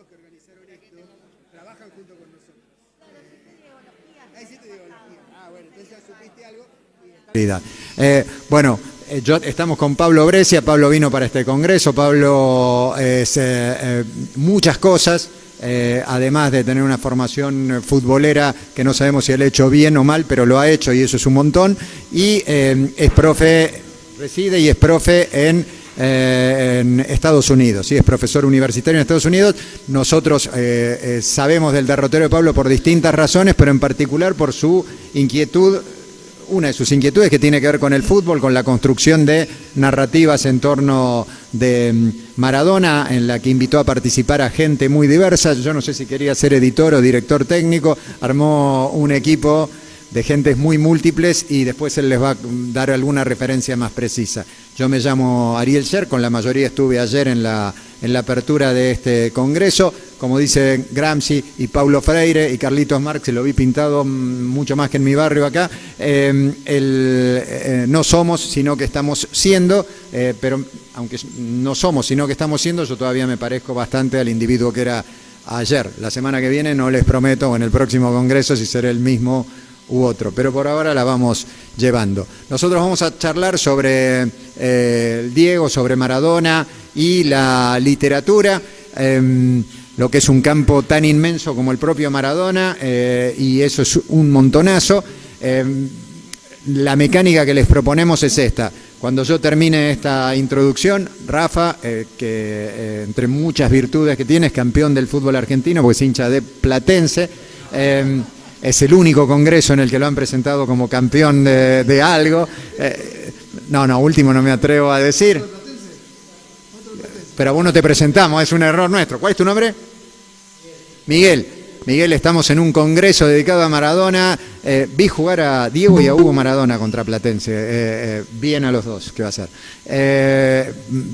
chicos que organizaron esto trabajan junto con nosotros. Hiciste ideología. Ah, bueno, entonces ya supiste algo. Bueno, estamos con Pablo Brescia. Pablo vino para este congreso. Pablo es muchas cosas. Además de tener una formación futbolera que no sabemos si él ha hecho bien o mal, pero lo ha hecho y eso es un montón. Y es profe, reside y es profe en Estados Unidos, ¿sí? Es profesor universitario en Estados Unidos. Nosotros sabemos del derrotero de Pablo por distintas razones, pero en particular por su inquietud. Una de sus inquietudes que tiene que ver con el fútbol, con la construcción de narrativas en torno de Maradona, en la que invitó a participar a gente muy diversa. Yo no sé si quería ser editor o director técnico, armó un equipo de gentes muy múltiples y después él les va a dar alguna referencia más precisa. Yo me llamo Ariel Sher, con la mayoría estuve ayer en la apertura de este congreso. Como dice Gramsci y Paulo Freire y Carlitos Marx, se lo vi pintado mucho más que en mi barrio acá, no somos, sino que estamos siendo, pero aunque no somos, sino que estamos siendo, yo todavía me parezco bastante al individuo que era ayer. La semana que viene no les prometo, o en el próximo congreso, si seré el mismo u otro, pero por ahora la vamos llevando. Nosotros vamos a charlar sobre Diego, sobre Maradona y la literatura, lo que es un campo tan inmenso como el propio Maradona, y eso es un montonazo. La mecánica que les proponemos es esta. Cuando yo termine esta introducción, Rafa, que entre muchas virtudes que tiene, es campeón del fútbol argentino, porque es hincha de Platense, es el único congreso en el que lo han presentado como campeón de algo. No, último no me atrevo a decir. Pero a vos no te presentamos, es un error nuestro. ¿Cuál es tu nombre? Miguel. Miguel, estamos en un congreso dedicado a Maradona. Vi jugar a Diego y a Hugo Maradona contra Platense. Bien a los dos, ¿qué va a ser?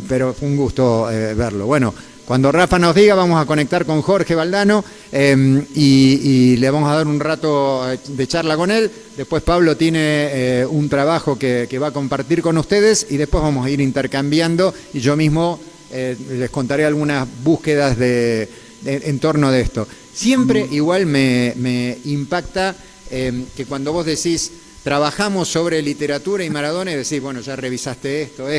Pero fue un gusto verlo. Bueno, cuando Rafa nos diga, vamos a conectar con Jorge Valdano y le vamos a dar un rato de charla con él. Después Pablo tiene un trabajo que va a compartir con ustedes y después vamos a ir intercambiando y yo mismo les contaré algunas búsquedas en torno de esto. Siempre igual me impacta que cuando vos decís trabajamos sobre literatura y Maradona y decís, bueno, ya revisaste esto.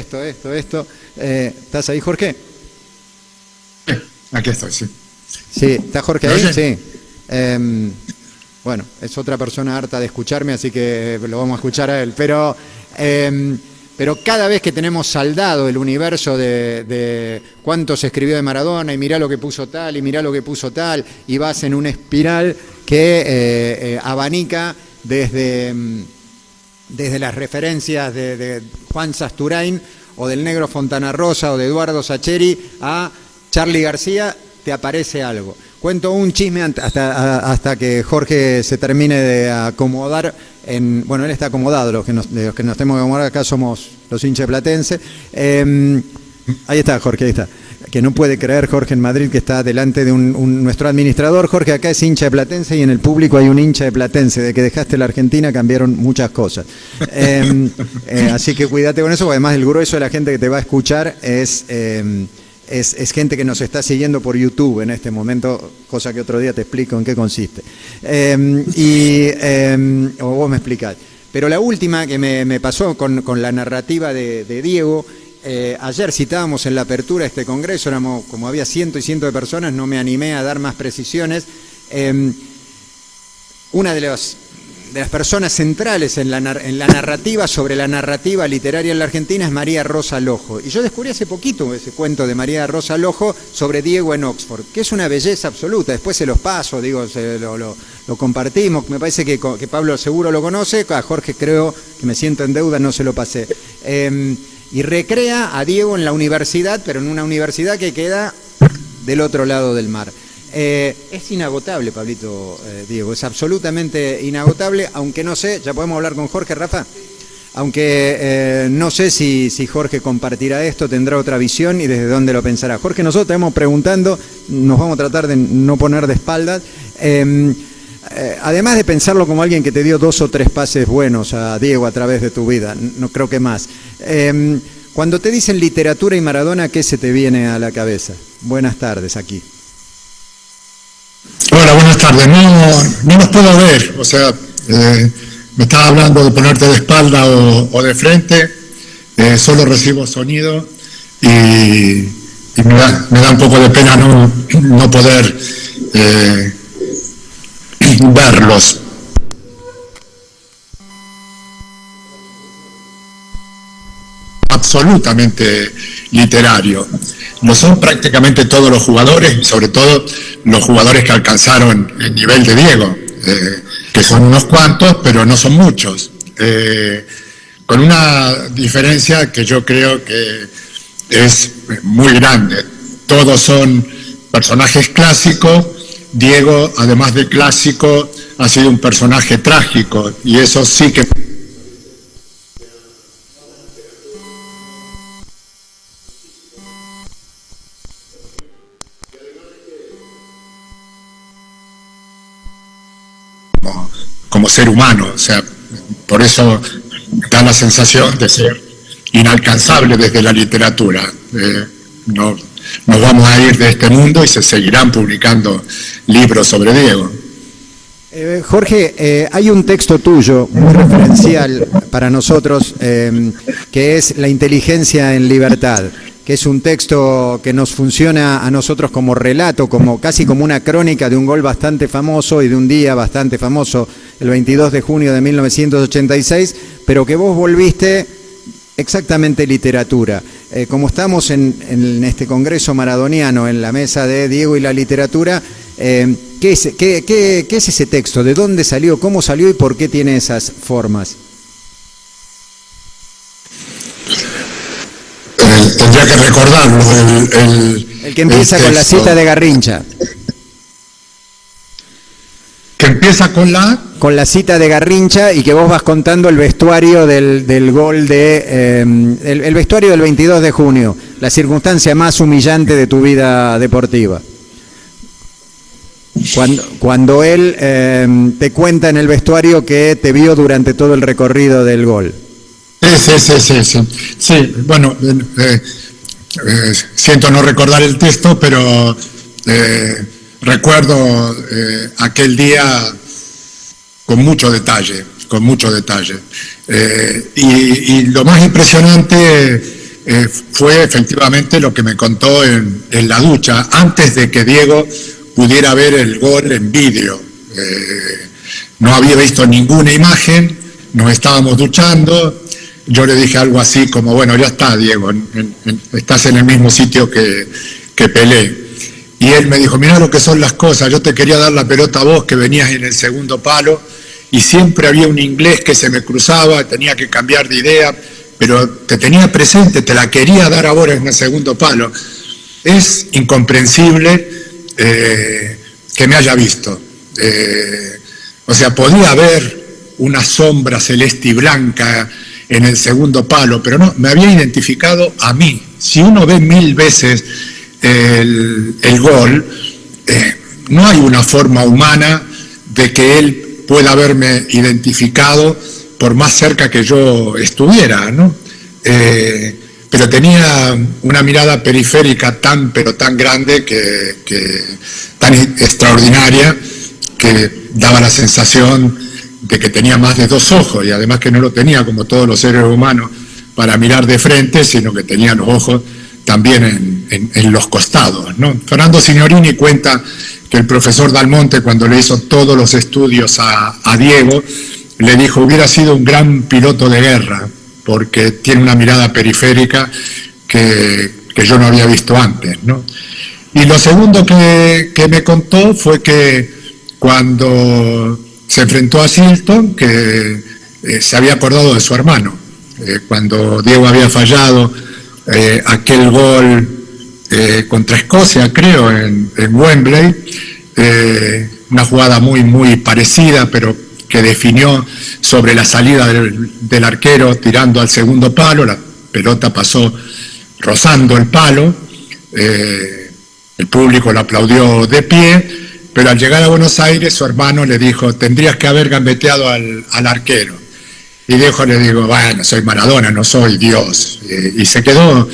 ¿Estás ahí, Jorge? Aquí estoy, sí. Sí, ¿está Jorge ahí? Sí. Bueno, es otra persona harta de escucharme, así que lo vamos a escuchar a él. Pero cada vez que tenemos saldado el universo de cuánto se escribió de Maradona y mirá lo que puso tal y mirá lo que puso tal, y vas en una espiral que abanica desde las referencias de Juan Sasturain o del Negro Fontana Rosa o de Eduardo Sacheri a Charly García, te aparece algo. Cuento un chisme hasta que Jorge se termine de acomodar. Bueno, él está acomodado, los que nos tenemos que acomodar acá somos los hinchas de Platense. Ahí está Jorge, ahí está. Que no puede creer Jorge en Madrid que está delante de nuestro administrador. Jorge acá es hincha de Platense y en el público hay un hincha de Platense. De que dejaste la Argentina cambiaron muchas cosas. Así que cuídate con eso, porque además el grueso de la gente que te va a escuchar es gente que nos está siguiendo por YouTube en este momento, cosa que otro día te explico en qué consiste. O vos me explicás. Pero la última que me pasó con la narrativa de Diego, ayer citábamos en la apertura de este congreso, como había cientos y cientos de personas, no me animé a dar más precisiones. Una de las personas centrales en la narrativa sobre la narrativa literaria en la Argentina es María Rosa Lojo. Y yo descubrí hace poquito ese cuento de María Rosa Lojo sobre Diego en Oxford, que es una belleza absoluta. Después se los paso, lo compartimos. Me parece que Pablo seguro lo conoce, a Jorge creo que me siento en deuda, no se lo pasé. Y recrea a Diego en la universidad, pero en una universidad que queda del otro lado del mar. Es inagotable, Pablito, Diego, es absolutamente inagotable, aunque no sé, ¿ya podemos hablar con Jorge, Rafa? Aunque no sé si Jorge compartirá esto, tendrá otra visión y desde dónde lo pensará. Jorge, nosotros te vamos preguntando, nos vamos a tratar de no poner de espaldas, además de pensarlo como alguien que te dio 2 o 3 pases buenos a Diego a través de tu vida, no creo que más. Cuando te dicen literatura y Maradona, ¿qué se te viene a la cabeza? Buenas tardes, aquí. Buenas tardes. No los puedo ver, o sea, me estaba hablando de ponerte de espalda o de frente, solo recibo sonido y me da un poco de pena no poder verlos. Absolutamente literario. Lo son prácticamente todos los jugadores, y sobre todo los jugadores que alcanzaron el nivel de Diego, que son unos cuantos, pero no son muchos. Con una diferencia que yo creo que es muy grande. Todos son personajes clásicos. Diego, además de clásico, ha sido un personaje trágico, y eso sí que... como ser humano, o sea, por eso da la sensación de ser inalcanzable desde la literatura. Nos vamos a ir de este mundo y se seguirán publicando libros sobre Diego. Jorge, hay un texto tuyo muy referencial para nosotros, que es La inteligencia en libertad, que es un texto que nos funciona a nosotros como relato, casi como una crónica de un gol bastante famoso y de un día bastante famoso, el 22 de junio de 1986, pero que vos volviste exactamente literatura. Como estamos en este congreso maradoniano, en la mesa de Diego y la literatura, ¿qué es ese texto? ¿De dónde salió? ¿Cómo salió? ¿Y por qué tiene esas formas? Tendría que recordarlo. El que empieza con la cita de Garrincha. ¿Que empieza con la...? Con la cita de Garrincha, y que vos vas contando el vestuario del gol el vestuario del 22 de junio, la circunstancia más humillante de tu vida deportiva. Cuando él te cuenta en el vestuario que te vio durante todo el recorrido del gol. Sí, bueno, siento no recordar el texto, pero recuerdo aquel día con mucho detalle. Y lo más impresionante fue efectivamente lo que me contó en la ducha, antes de que Diego pudiera ver el gol en vídeo. No había visto ninguna imagen, nos estábamos duchando. Yo le dije algo así como, bueno, ya está, Diego, estás en el mismo sitio que Pelé. Y él me dijo, mirá lo que son las cosas, yo te quería dar la pelota a vos que venías en el segundo palo, y siempre había un inglés que se me cruzaba, tenía que cambiar de idea, pero te tenía presente, te la quería dar ahora en el segundo palo. Es incomprensible que me haya visto. O sea, podía haber una sombra celeste y blanca en el segundo palo, pero no, me había identificado a mí. Si uno ve 1000 veces el gol, no hay una forma humana de que él pueda haberme identificado por más cerca que yo estuviera, ¿no? Pero tenía una mirada periférica pero tan grande, tan extraordinaria, que daba la sensación de que tenía más de 2 ojos, y además que no lo tenía como todos los seres humanos para mirar de frente, sino que tenía los ojos también en los costados, ¿no? Fernando Signorini cuenta que el profesor Dalmonte, cuando le hizo todos los estudios a Diego, le dijo, hubiera sido un gran piloto de guerra, porque tiene una mirada periférica que yo no había visto antes, ¿no? Y lo segundo que me contó fue que cuando se enfrentó a Silton, que se había acordado de su hermano, cuando Diego había fallado aquel gol contra Escocia, creo, en Wembley, una jugada muy parecida, pero que definió sobre la salida del arquero tirando al segundo palo. La pelota pasó rozando el palo, el público lo aplaudió de pie, pero al llegar a Buenos Aires su hermano le dijo, tendrías que haber gambeteado al arquero. Y Diego le dijo, bueno, soy Maradona, no soy Dios. Y se quedó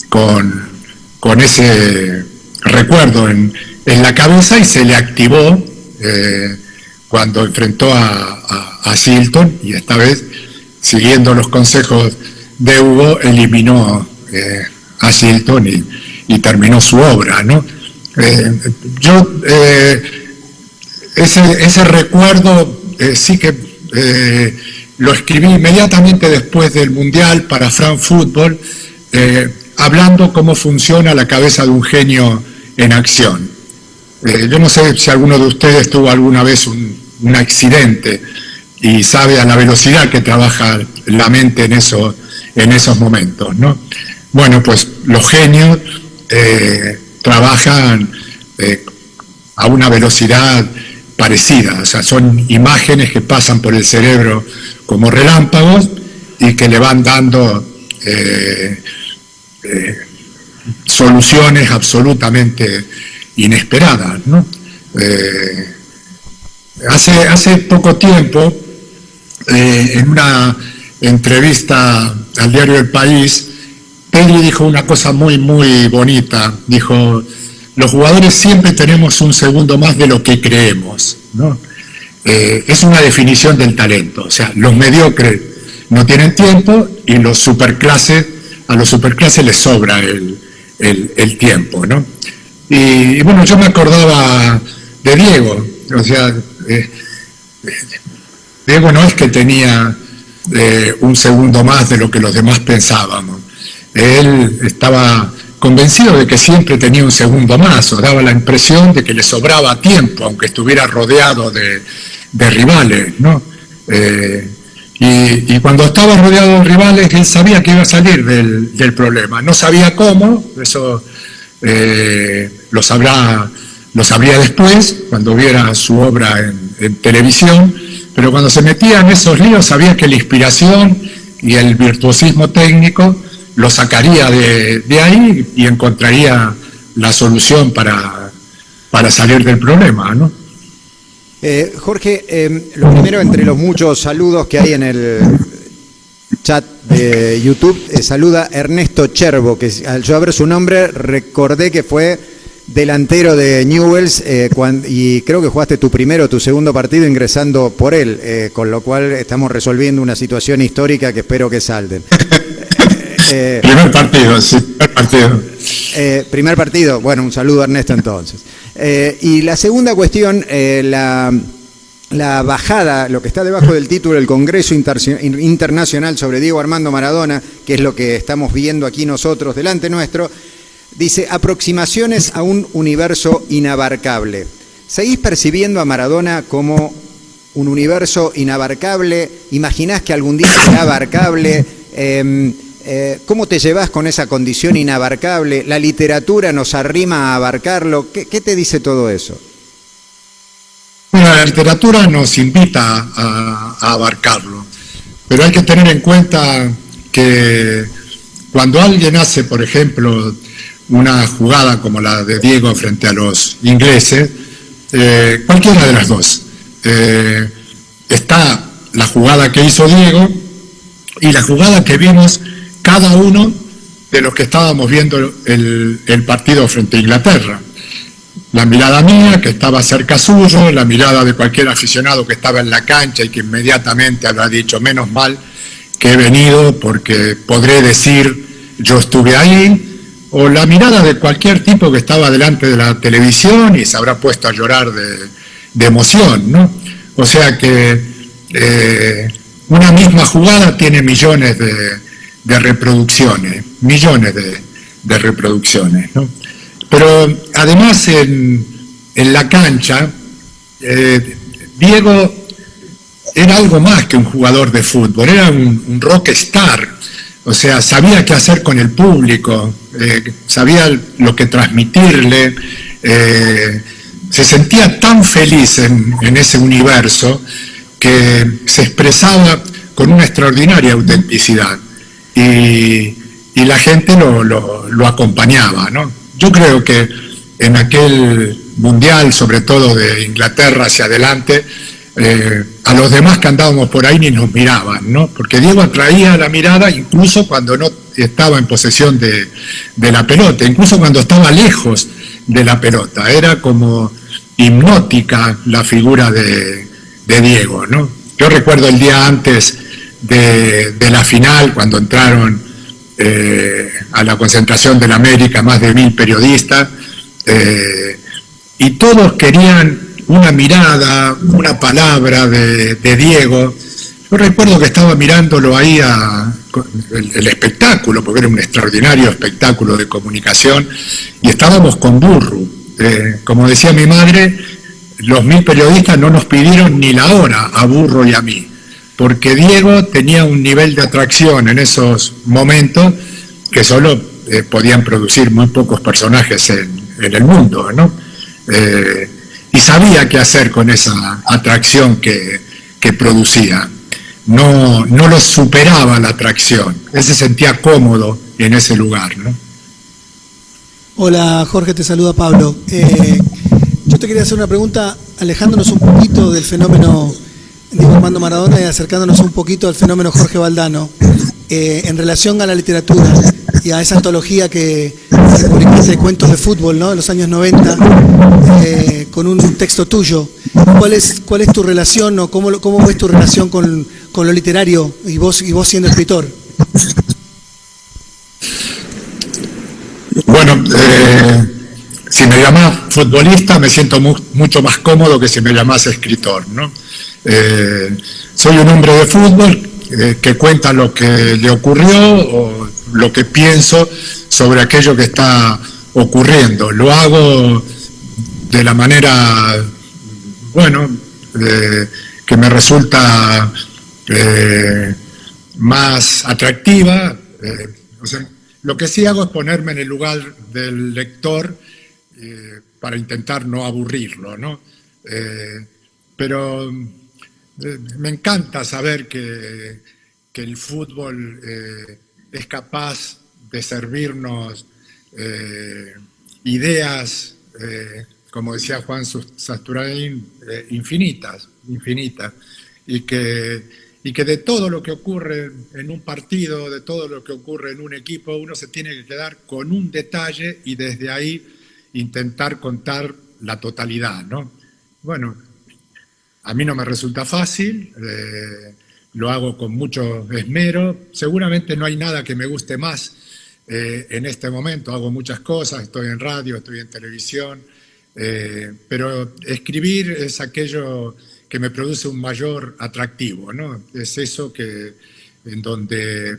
con ese recuerdo en en la cabeza y se le activó cuando enfrentó a Shilton, y esta vez, siguiendo los consejos de Hugo, eliminó a Shilton y terminó su obra, ¿no? Ese recuerdo sí que lo escribí inmediatamente después del Mundial para France Football, hablando cómo funciona la cabeza de un genio en acción. Yo no sé si alguno de ustedes tuvo alguna vez un accidente y sabe a la velocidad que trabaja la mente en esos momentos, ¿no? Bueno, pues los genios trabajan a una velocidad parecida, o sea, son imágenes que pasan por el cerebro como relámpagos y que le van dando soluciones absolutamente inesperadas, ¿no? Hace poco tiempo, en una entrevista al diario El País, Pedri dijo una cosa muy, muy bonita. Dijo: los jugadores siempre tenemos un segundo más de lo que creemos, ¿no? Es una definición del talento. O sea, los mediocres no tienen tiempo y a los superclases les sobra el tiempo, ¿no? Y bueno, yo me acordaba de Diego. O sea, Diego no es que tenía un segundo más de lo que los demás pensábamos. Él estaba convencido de que siempre tenía un segundo más, o daba la impresión de que le sobraba tiempo, aunque estuviera rodeado de rivales, ¿no? Y cuando estaba rodeado de rivales, él sabía que iba a salir del problema. No sabía cómo, eso lo sabría después, cuando viera su obra en televisión, pero cuando se metía en esos líos sabía que la inspiración y el virtuosismo técnico lo sacaría de ahí y encontraría la solución para salir del problema, ¿no? Jorge, lo primero, entre los muchos saludos que hay en el chat de YouTube, saluda Ernesto Cherbo, que al yo ver su nombre recordé que fue delantero de Newell's y creo que jugaste tu primero o tu segundo partido ingresando por él, con lo cual estamos resolviendo una situación histórica que espero que salden. Primer partido, sí, primer partido, bueno, un saludo a Ernesto entonces. Y la segunda cuestión, la bajada, lo que está debajo del título, el Congreso Internacional sobre Diego Armando Maradona, que es lo que estamos viendo aquí nosotros delante nuestro, dice: aproximaciones a un universo inabarcable. ¿Seguís percibiendo a Maradona como un universo inabarcable? ¿Imaginás que algún día será abarcable? ¿Cómo te llevas con esa condición inabarcable? ¿La literatura nos arrima a abarcarlo? ¿Qué te dice todo eso? Bueno, la literatura nos invita a abarcarlo, pero hay que tener en cuenta que cuando alguien hace, por ejemplo, una jugada como la de Diego frente a los ingleses, cualquiera de las dos, está la jugada que hizo Diego y la jugada que vimos cada uno de los que estábamos viendo el partido frente a Inglaterra. La mirada mía, que estaba cerca suyo, la mirada de cualquier aficionado que estaba en la cancha y que inmediatamente habrá dicho: menos mal que he venido porque podré decir yo estuve ahí, o la mirada de cualquier tipo que estaba delante de la televisión y se habrá puesto a llorar de emoción, ¿no? O sea que una misma jugada tiene millones de reproducciones, millones de reproducciones, ¿no? Pero además en la cancha, Diego era algo más que un jugador de fútbol, era un rockstar. O sea, sabía qué hacer con el público, sabía lo que transmitirle, se sentía tan feliz en ese universo que se expresaba con una extraordinaria autenticidad y la gente lo acompañaba, ¿no? Yo creo que en aquel mundial, sobre todo de Inglaterra hacia adelante, a los demás que andábamos por ahí ni nos miraban, ¿no? Porque Diego atraía la mirada incluso cuando no estaba en posesión de la pelota, incluso cuando estaba lejos de la pelota. Era como hipnótica la figura de Diego, ¿no? Yo recuerdo el día antes de la final, cuando entraron a la concentración de la América más de 1000 periodistas, y todos querían una mirada, una palabra de Diego. Yo recuerdo que estaba mirándolo ahí el espectáculo, porque era un extraordinario espectáculo de comunicación, y estábamos con Burru. Como decía mi madre, los 1000 periodistas no nos pidieron ni la hora a Burru y a mí, porque Diego tenía un nivel de atracción en esos momentos que solo podían producir muy pocos personajes en el mundo, ¿no? Y sabía qué hacer con esa atracción que producía. No lo superaba la atracción, él se sentía cómodo en ese lugar, ¿no? Hola Jorge, te saluda Pablo. Yo te quería hacer una pregunta alejándonos un poquito del fenómeno Diego Armando Maradona y acercándonos un poquito al fenómeno Jorge Valdano, en relación a la literatura y a esa antología que publicaste de cuentos de fútbol, ¿no?, de los años 90, con un texto tuyo. ¿Cuál es tu relación o cómo ves tu relación con lo literario y vos siendo escritor? Bueno, si me llamás futbolista me siento mucho más cómodo que si me llamás escritor, ¿no? Soy un hombre de fútbol que cuenta lo que le ocurrió o lo que pienso sobre aquello que está ocurriendo. Lo hago de la manera, bueno, que me resulta más atractiva. O sea, lo que sí hago es ponerme en el lugar del lector para intentar no aburrirlo, ¿no? Pero me encanta saber que el fútbol es capaz de servirnos ideas, como decía Juan Sasturain, infinitas, y que de todo lo que ocurre en un partido, de todo lo que ocurre en un equipo, uno se tiene que quedar con un detalle y desde ahí intentar contar la totalidad, ¿no? Bueno, a mí no me resulta fácil, lo hago con mucho esmero, seguramente no hay nada que me guste más en este momento, hago muchas cosas, estoy en radio, estoy en televisión, pero escribir es aquello que me produce un mayor atractivo, ¿no? Es eso en donde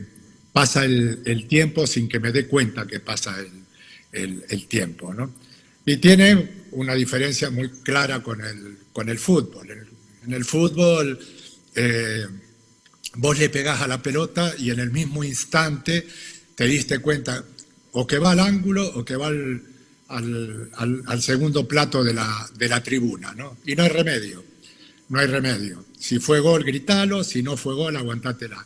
pasa el tiempo sin que me dé cuenta que pasa el tiempo, ¿no? Y tiene una diferencia muy clara con el fútbol. En el fútbol vos le pegás a la pelota y en el mismo instante te diste cuenta o que va al ángulo o que va al segundo plato de la tribuna, ¿no? Y no hay remedio. No hay remedio. Si fue gol, gritalo, si no fue gol, aguantátela.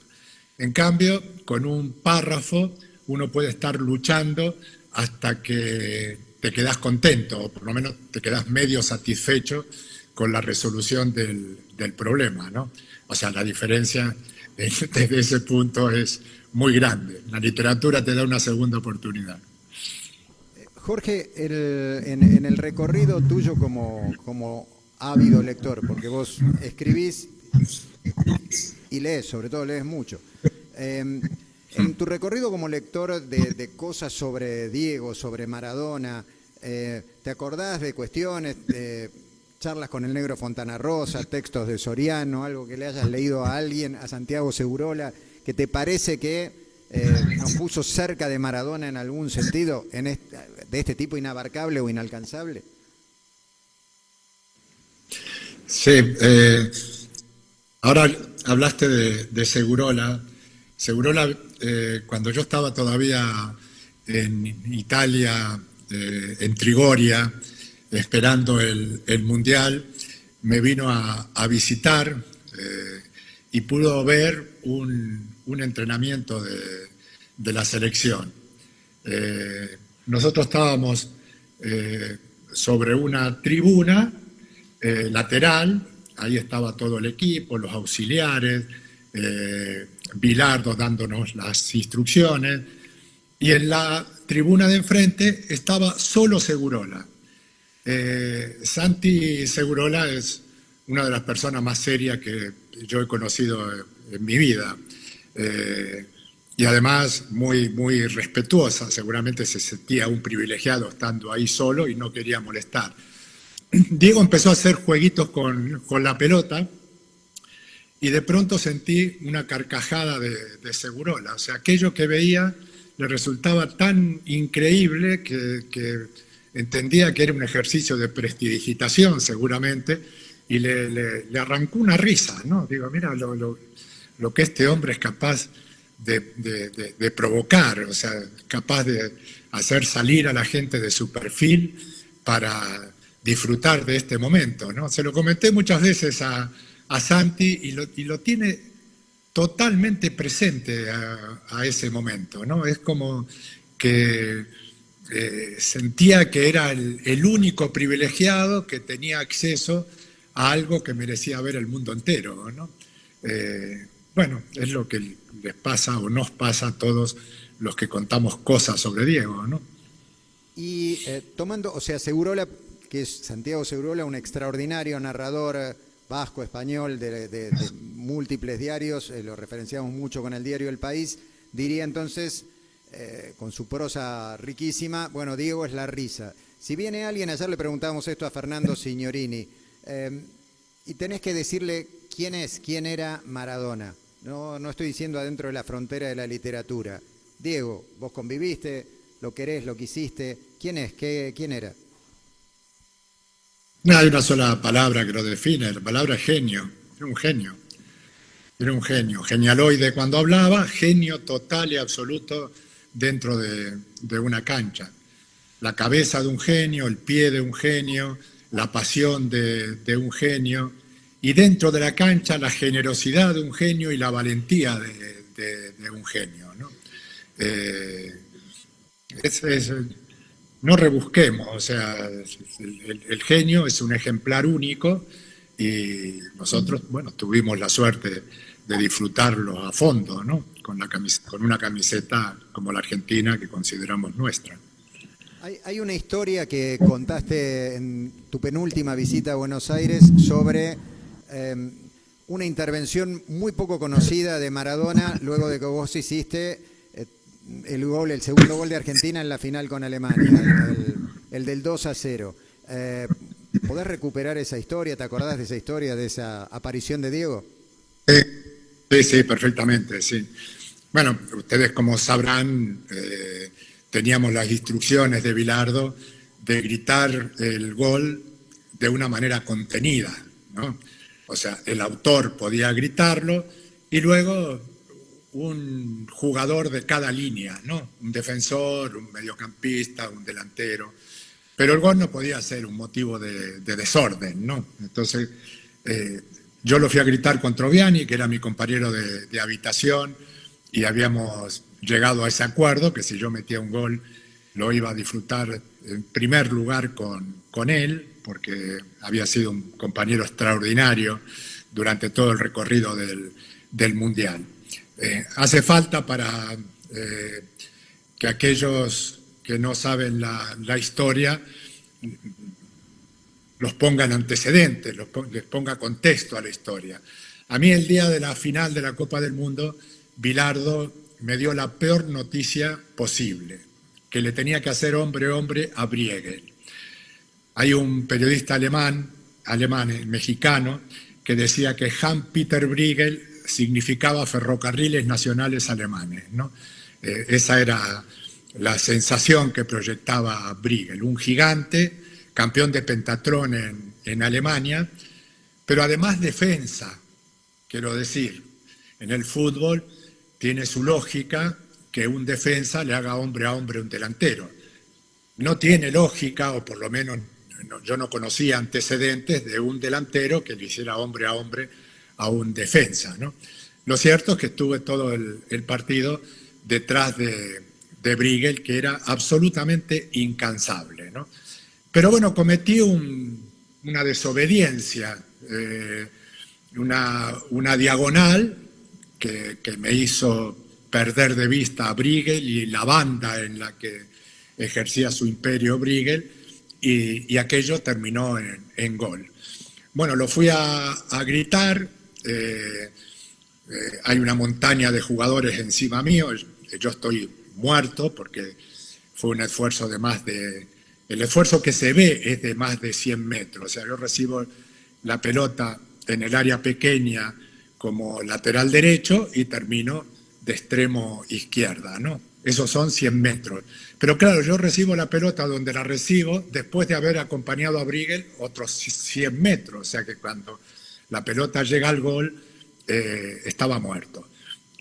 En cambio, con un párrafo uno puede estar luchando hasta que te quedás contento, o por lo menos te quedás medio satisfecho con la resolución del problema, ¿no? O sea, la diferencia desde ese punto es muy grande. La literatura te da una segunda oportunidad. Jorge, en el recorrido tuyo como ávido lector, porque vos escribís y lees, sobre todo lees mucho. En tu recorrido como lector de cosas sobre Diego, sobre Maradona, ¿te acordás de cuestiones, de charlas con el Negro Fontana Rosa, textos de Soriano, algo que le hayas leído a alguien, a Santiago Segurola, que te parece que nos puso cerca de Maradona en algún sentido, de este tipo inabarcable o inalcanzable? Sí, ahora hablaste de Segurola. Segurola, cuando yo estaba todavía en Italia, en Trigoria, esperando el Mundial, me vino a visitar y pudo ver un entrenamiento de la selección. Nosotros estábamos sobre una tribuna lateral, ahí estaba todo el equipo, los auxiliares, Bilardo dándonos las instrucciones, y en la tribuna de enfrente estaba solo Segurola. Santi Segurola es una de las personas más serias que yo he conocido en mi vida. Y además muy, muy respetuosa. Seguramente se sentía un privilegiado estando ahí solo y no quería molestar. Diego empezó a hacer jueguitos con la pelota y de pronto sentí una carcajada de Segurola. O sea, aquello que veía le resultaba tan increíble que entendía que era un ejercicio de prestidigitación seguramente y le arrancó una risa, ¿no? Digo, mira lo que este hombre es capaz de provocar, o sea, capaz de hacer salir a la gente de su perfil para disfrutar de este momento, ¿no? Se lo comenté muchas veces a Santi y lo tiene totalmente presente a ese momento, ¿no? Es como que sentía que era el único privilegiado que tenía acceso a algo que merecía ver el mundo entero, ¿no? Bueno, es lo que les pasa o nos pasa a todos los que contamos cosas sobre Diego, ¿no? Y tomando, o sea, Segurola, que es Santiago Segurola, un extraordinario narrador vasco, español, de múltiples diarios, lo referenciamos mucho con el diario El País, diría entonces, con su prosa riquísima, bueno, Diego es la risa. Si viene alguien, ayer le preguntábamos esto a Fernando Signorini, y tenés que decirle quién era Maradona. No estoy diciendo adentro de la frontera de la literatura. Diego, vos conviviste, lo querés, lo quisiste. ¿Quién es? ¿Quién era? No hay una sola palabra que lo define, la palabra es genio. Era un genio. Era un genio. Genialoide cuando hablaba, genio total y absoluto dentro de una cancha. La cabeza de un genio, el pie de un genio, la pasión de un genio. Y dentro de la cancha, la generosidad de un genio y la valentía de un genio, ¿no? No rebusquemos, o sea, el genio es un ejemplar único y nosotros, bueno, tuvimos la suerte de disfrutarlo a fondo, ¿no? Con una camiseta como la Argentina que consideramos nuestra. Hay una historia que contaste en tu penúltima visita a Buenos Aires sobre una intervención muy poco conocida de Maradona luego de que vos hiciste el segundo gol de Argentina en la final con Alemania, el del 2-0. ¿Podés recuperar esa historia? ¿Te acordás de esa historia, de esa aparición de Diego? Sí, perfectamente, sí. Bueno, ustedes como sabrán, teníamos las instrucciones de Bilardo de gritar el gol de una manera contenida, ¿no? O sea, el autor podía gritarlo y luego un jugador de cada línea, ¿no? Un defensor, un mediocampista, un delantero. Pero el gol no podía ser un motivo de desorden, ¿no? Entonces, yo lo fui a gritar con Troviani, que era mi compañero de habitación, y habíamos llegado a ese acuerdo, que si yo metía un gol lo iba a disfrutar en primer lugar con él, porque había sido un compañero extraordinario durante todo el recorrido del Mundial. Hace falta para que aquellos que no saben la historia los pongan antecedentes, les ponga contexto a la historia. A mí el día de la final de la Copa del Mundo, Bilardo me dio la peor noticia posible, que le tenía que hacer hombre a Briegel. Hay un periodista alemán, mexicano, que decía que Hans-Peter Briegel significaba ferrocarriles nacionales alemanes, ¿no? Esa era la sensación que proyectaba Briegel, un gigante, campeón de pentatlón en Alemania, pero además defensa, quiero decir, en el fútbol tiene su lógica que un defensa le haga hombre a hombre a un delantero. No tiene lógica, o por lo menos yo no conocía antecedentes de un delantero que le hiciera hombre a hombre a un defensa, ¿no? Lo cierto es que estuve todo el partido detrás de Briegel, que era absolutamente incansable, ¿no? Pero bueno, cometí una desobediencia, una diagonal que me hizo perder de vista a Briegel y la banda en la que ejercía su imperio Briegel, y aquello terminó en gol. Bueno, lo fui a gritar, hay una montaña de jugadores encima mío, yo estoy muerto porque fue un esfuerzo de más de... El esfuerzo que se ve es de más de 100 metros, o sea, yo recibo la pelota en el área pequeña como lateral derecho y termino de extremo izquierda, ¿no? Esos son 100 metros. Pero claro, yo recibo la pelota donde la recibo después de haber acompañado a Briegel otros 100 metros, o sea que cuando la pelota llega al gol, estaba muerto.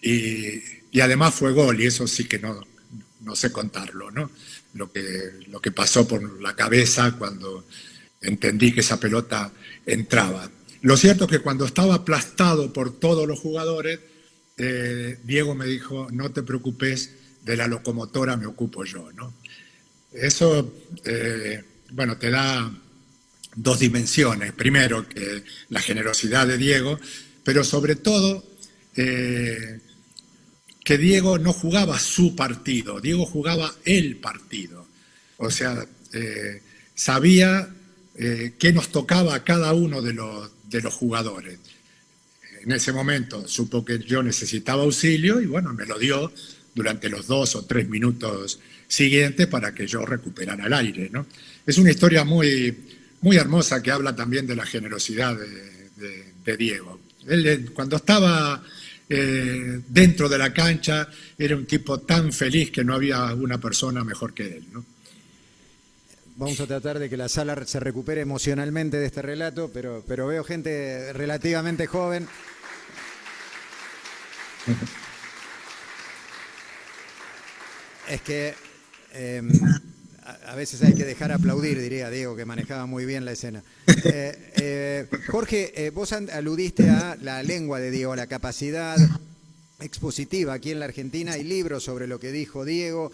Y además fue gol, y eso sí que no sé contarlo, ¿no? Lo que pasó por la cabeza cuando entendí que esa pelota entraba. Lo cierto es que cuando estaba aplastado por todos los jugadores, Diego me dijo, no te preocupes, de la locomotora me ocupo yo, ¿no? Eso, bueno, te da dos dimensiones. Primero, que la generosidad de Diego, pero sobre todo que Diego no jugaba su partido, Diego jugaba el partido. O sea, sabía qué nos tocaba a cada uno de los jugadores. En ese momento supo que yo necesitaba auxilio y bueno, me lo dio durante los 2 o 3 minutos siguientes para que yo recuperara el aire, ¿no? Es una historia muy, muy hermosa que habla también de la generosidad de Diego. Él, cuando estaba dentro de la cancha, era un tipo tan feliz que no había una persona mejor que él, ¿no? Vamos a tratar de que la sala se recupere emocionalmente de este relato, pero veo gente relativamente joven. Es que a veces hay que dejar aplaudir, diría Diego, que manejaba muy bien la escena. Jorge, vos aludiste a la lengua de Diego, la capacidad expositiva aquí en la Argentina. Hay libros sobre lo que dijo Diego,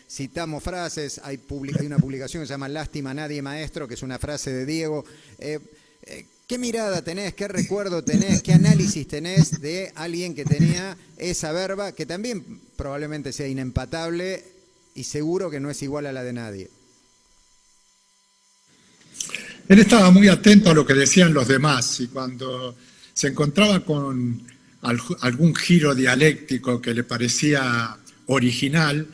citamos frases, hay una publicación que se llama Lástima nadie maestro, que es una frase de Diego. ¿Qué mirada tenés, qué recuerdo tenés, qué análisis tenés de alguien que tenía esa verba, que también probablemente sea inempatable y seguro que no es igual a la de nadie? Él estaba muy atento a lo que decían los demás y cuando se encontraba con algún giro dialéctico que le parecía original,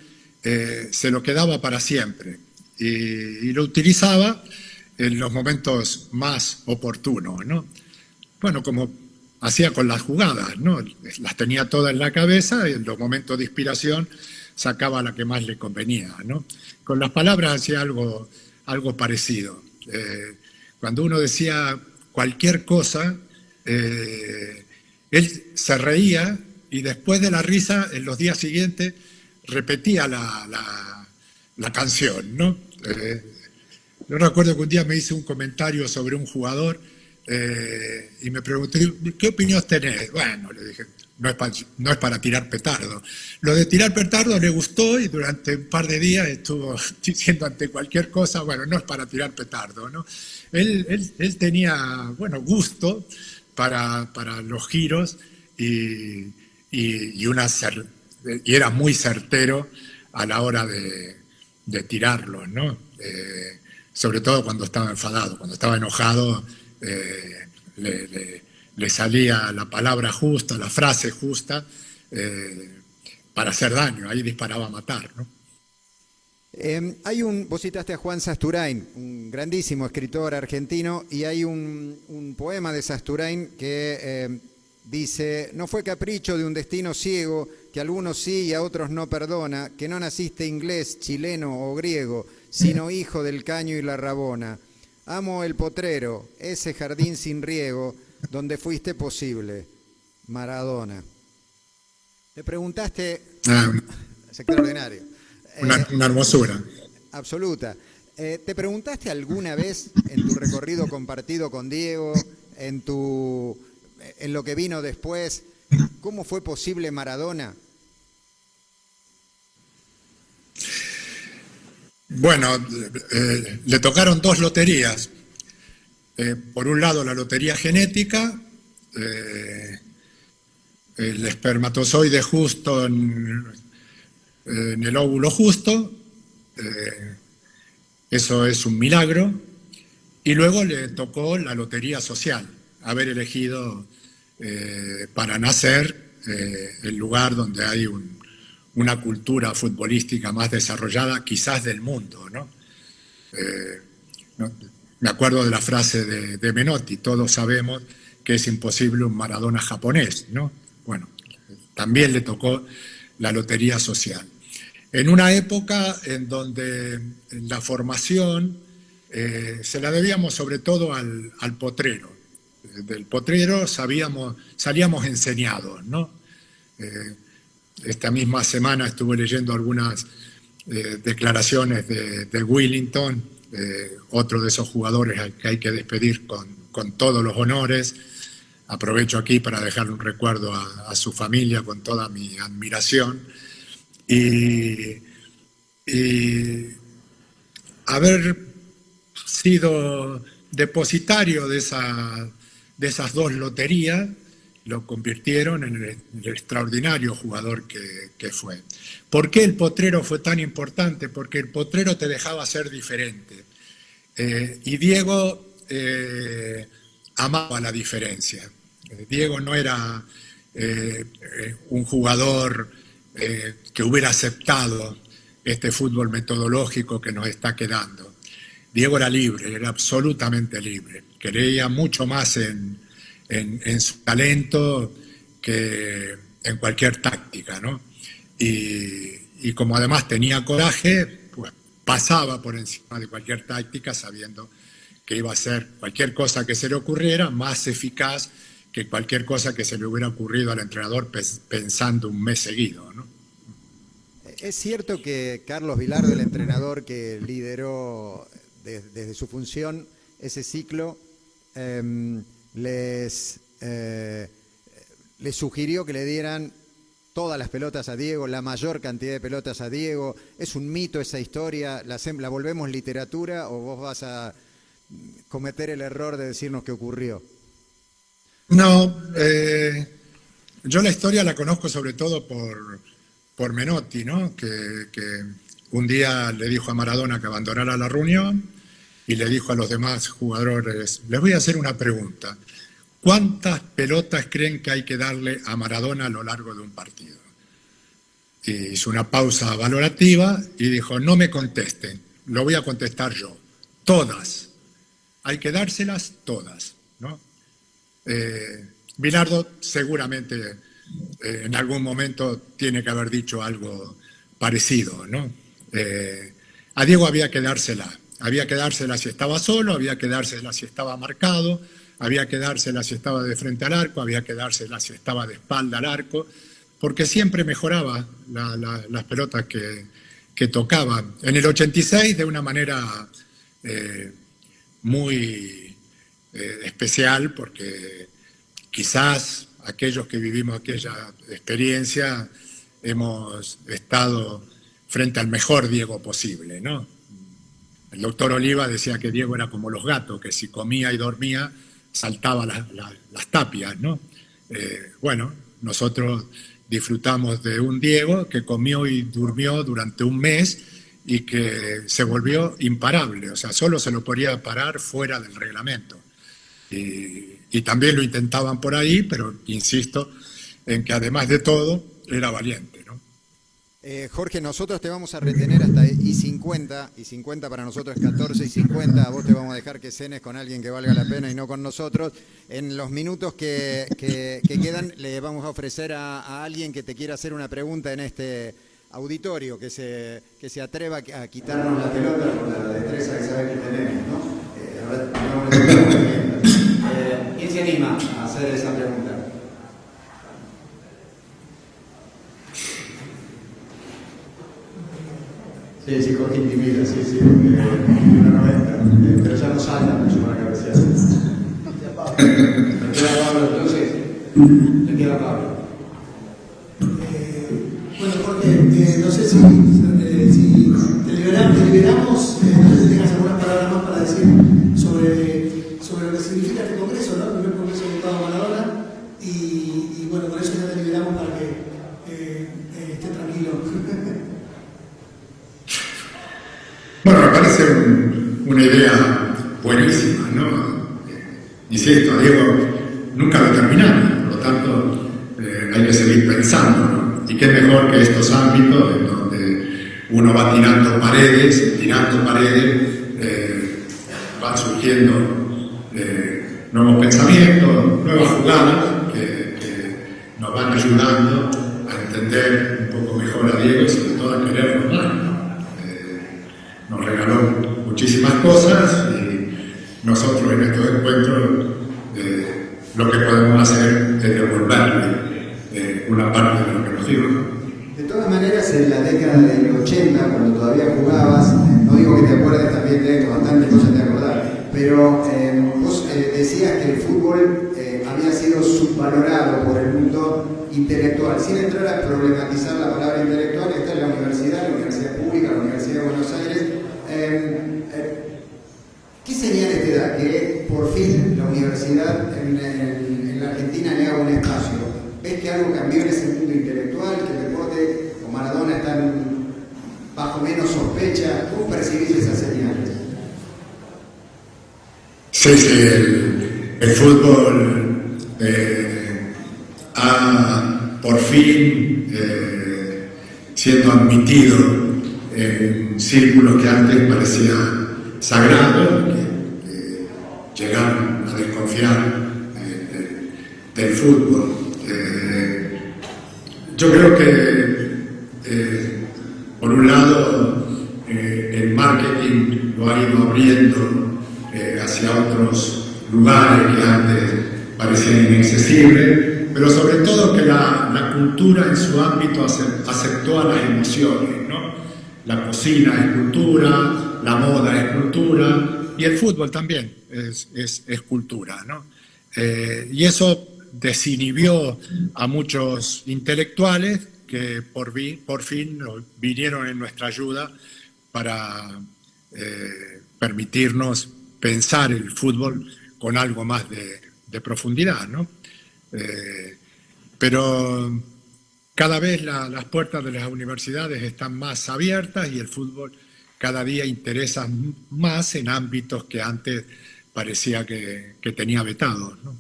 se lo quedaba para siempre y lo utilizaba en los momentos más oportunos, ¿no? Bueno, como hacía con las jugadas, ¿no? Las tenía todas en la cabeza y en los momentos de inspiración sacaba la que más le convenía, ¿no? Con las palabras hacía algo parecido. Cuando uno decía cualquier cosa, él se reía y después de la risa, en los días siguientes, repetía la canción, ¿no? Yo recuerdo que un día me hice un comentario sobre un jugador y me pregunté, ¿qué opinión tenés? Bueno, le dije, no es para tirar petardo. Lo de tirar petardo le gustó y durante un par de días estuvo diciendo ante cualquier cosa, bueno, no es para tirar petardo, ¿no? Él tenía, bueno, gusto para los giros y era muy certero a la hora de tirarlos, ¿no? Sobre todo cuando estaba enfadado, cuando estaba enojado, le salía la palabra justa, la frase justa, para hacer daño, ahí disparaba a matar, ¿no? Vos citaste a Juan Sasturain, un grandísimo escritor argentino, y hay un poema de Sasturain que dice: no fue capricho de un destino ciego, que a algunos sí y a otros no perdona, que no naciste inglés, chileno o griego, sino hijo del caño y la rabona. Amo el potrero, ese jardín sin riego, donde fuiste posible. Maradona. Te preguntaste... Es extraordinario. Una hermosura. Absoluta. ¿Te preguntaste alguna vez en tu recorrido compartido con Diego, en lo que vino después, cómo fue posible Maradona? Bueno, le tocaron 2 loterías. Por un lado la lotería genética, el espermatozoide justo en el óvulo justo, eso es un milagro, y luego le tocó la lotería social, haber elegido para nacer el lugar donde hay una cultura futbolística más desarrollada, quizás del mundo, ¿no? Me acuerdo de la frase de Menotti: todos sabemos que es imposible un Maradona japonés, ¿no? Bueno, también le tocó la lotería social. En una época en donde la formación se la debíamos sobre todo al potrero. Del potrero salíamos enseñados, ¿no? Esta misma semana estuve leyendo algunas declaraciones de Willington, otro de esos jugadores que hay que despedir con todos los honores. Aprovecho aquí para dejar un recuerdo a su familia con toda mi admiración. Y haber sido depositario de esas dos loterías lo convirtieron en el extraordinario jugador que fue. ¿Por qué el potrero fue tan importante? Porque el potrero te dejaba ser diferente. Y Diego amaba la diferencia. Diego no era un jugador que hubiera aceptado este fútbol metodológico que nos está quedando. Diego era libre, era absolutamente libre. Creía mucho más en su talento que en cualquier táctica, ¿no? Y como además tenía coraje, pues pasaba por encima de cualquier táctica sabiendo que iba a ser cualquier cosa que se le ocurriera más eficaz que cualquier cosa que se le hubiera ocurrido al entrenador pensando un mes seguido, ¿no? Es cierto que Carlos Bilardo, el entrenador que lideró desde su función ese ciclo, les sugirió que le dieran todas las pelotas a Diego, la mayor cantidad de pelotas a Diego. ¿Es un mito esa historia? ¿La volvemos literatura o vos vas a cometer el error de decirnos qué ocurrió? No, yo la historia la conozco sobre todo por Menotti, ¿no? Que un día le dijo a Maradona que abandonara la reunión y le dijo a los demás jugadores: les voy a hacer una pregunta. ¿Cuántas pelotas creen que hay que darle a Maradona a lo largo de un partido? Y hizo una pausa valorativa y dijo: no me contesten, lo voy a contestar yo. Todas. Hay que dárselas todas, ¿no? Bilardo seguramente en algún momento tiene que haber dicho algo parecido, ¿no? A Diego había que dársela si estaba solo, había que dársela si estaba marcado, había que dársela si estaba de frente al arco, había que dársela si estaba de espalda al arco, porque siempre mejoraba las pelotas que tocaba. En el 86, de una manera muy especial, porque quizás aquellos que vivimos aquella experiencia hemos estado frente al mejor Diego posible, ¿no? El doctor Oliva decía que Diego era como los gatos, que si comía y dormía saltaba las tapias, ¿no? Bueno, nosotros disfrutamos de un Diego que comió y durmió durante un mes y que se volvió imparable, o sea, solo se lo podía parar fuera del reglamento. Y también lo intentaban por ahí, pero insisto en que además de todo era valiente, ¿no? Jorge, nosotros te vamos a retener hasta y 50 para nosotros es 14:50, a vos te vamos a dejar que cenes con alguien que valga la pena y no con nosotros. En los minutos que quedan le vamos a ofrecer a alguien que te quiera hacer una pregunta en este auditorio, que se atreva a quitarnos la pelota por la destreza que sabe que tenemos, ¿no? ¿Quién se anima a hacer esa pregunta? Sí, Jorge intimida, sí, 1.90, pero ya no salta mucho para cabecear. Le queda a Pablo, entonces, le queda a Pablo. Bueno, Jorge, no sé si te liberamos, no sé si tengas algunas palabras más para decir sobre lo que significa este congreso, ¿no? El primer congreso de Maradona, y bueno, con eso ya te liberamos. parece una idea buenísima, ¿no? Insisto, a Diego nunca lo terminamos, por lo tanto hay que seguir pensando, ¿no? Y qué mejor que estos ámbitos en donde uno va tirando paredes, van surgiendo nuevos pensamientos, nuevas jugadas que nos van ayudando a entender un poco mejor a Diego y sobre todo a quererlo más, ¿no? Nos regaló muchísimas cosas y nosotros en estos encuentros lo que podemos hacer es devolverle una parte de lo que nos dio, ¿no? De todas maneras, en la década del 80, cuando todavía jugabas, no digo que te acuerdes también de bastantes cosas te acordás, pero vos decías que el fútbol había sido subvalorado por el mundo intelectual, sin entrar a problematizar la palabra intelectual. Está en la universidad pública, la Universidad de Buenos Aires. ¿Qué señales te da que por fin la universidad en la Argentina le haga un espacio? ¿Ves que algo cambió en ese mundo intelectual, que el deporte o Maradona están bajo menos sospecha? ¿Cómo percibís esas señales? Sí, el fútbol ha por fin siendo admitido en círculos que antes parecían sagrados, que llegaron a desconfiar del fútbol. Yo creo que por un lado el marketing lo ha ido abriendo hacia otros lugares que antes parecían inaccesibles, pero sobre todo que la cultura en su ámbito aceptó a las emociones, ¿no? La cocina es cultura, la moda es cultura y el fútbol también es cultura, ¿no? Y eso desinhibió a muchos intelectuales que por fin vinieron en nuestra ayuda para permitirnos pensar el fútbol con algo más de profundidad, ¿no? Pero cada vez las puertas de las universidades están más abiertas y el fútbol cada día interesa más en ámbitos que antes parecía que tenía vetados, ¿no?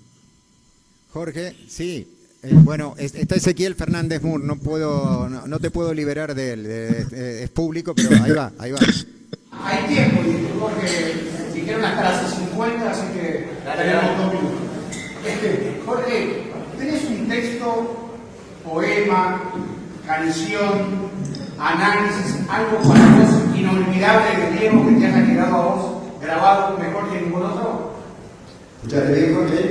Jorge, sí. Bueno, está Ezequiel Fernández Moore, no te puedo liberar de él, es público, pero ahí va. Hay tiempo, Jorge, dijeron hasta las 50, así que tenemos 2 minutos. Jorge, ¿tenés un texto, poema, canción, análisis, algo para vos inolvidable de Diego que te haya quedado a vos grabado mejor que ningún otro? ¿Escuchaste bien, Jorge?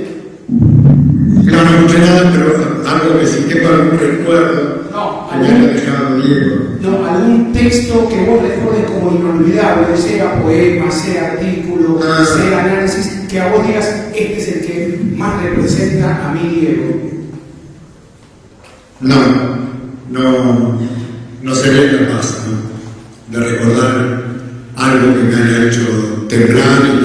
No escuché nada, pero algo que sí tengo algún recuerdo que me haya dejado Diego. No, algún texto que vos recuerdes como inolvidable, sea poema, sea artículo, sea análisis, que a vos digas, este es el que más representa a mí, Diego. No seré capaz, ¿no?, de recordar algo que me haya hecho temblar y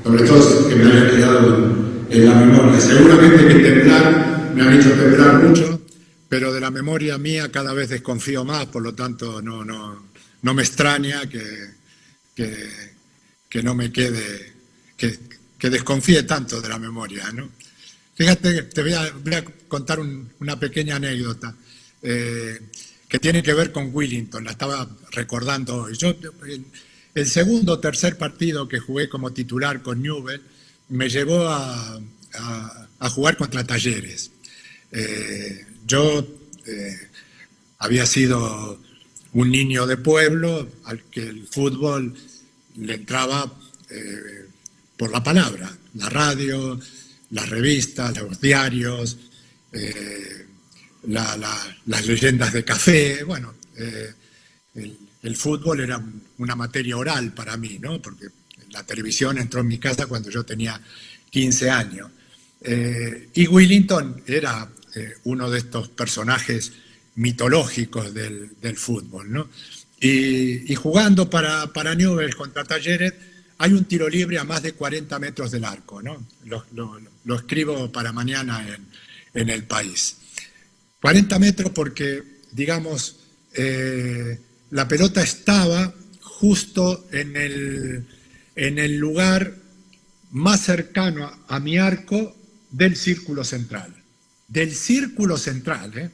sobre todo que me haya quedado en la memoria. Seguramente que temblar me han hecho temblar mucho, pero de la memoria mía cada vez desconfío más, por lo tanto no me extraña que no me quede, que desconfíe tanto de la memoria, ¿no? Fíjate, te voy a contar una pequeña anécdota que tiene que ver con Willington, la estaba recordando hoy. Yo, el segundo o tercer partido que jugué como titular con Newell's me llevó a jugar contra Talleres. Yo había sido un niño de pueblo al que el fútbol le entraba por la palabra, la radio, las revistas, los diarios, las leyendas de café. Bueno, el fútbol era una materia oral para mí, ¿no? Porque la televisión entró en mi casa cuando yo tenía 15 años. Y Willington era uno de estos personajes mitológicos del fútbol, ¿no? Y jugando para Newell's contra Talleres, hay un tiro libre a más de 40 metros del arco, ¿no? Lo escribo para mañana en El País. 40 metros porque, digamos, la pelota estaba justo en el lugar más cercano a mi arco del círculo central. Del círculo central, ¿eh?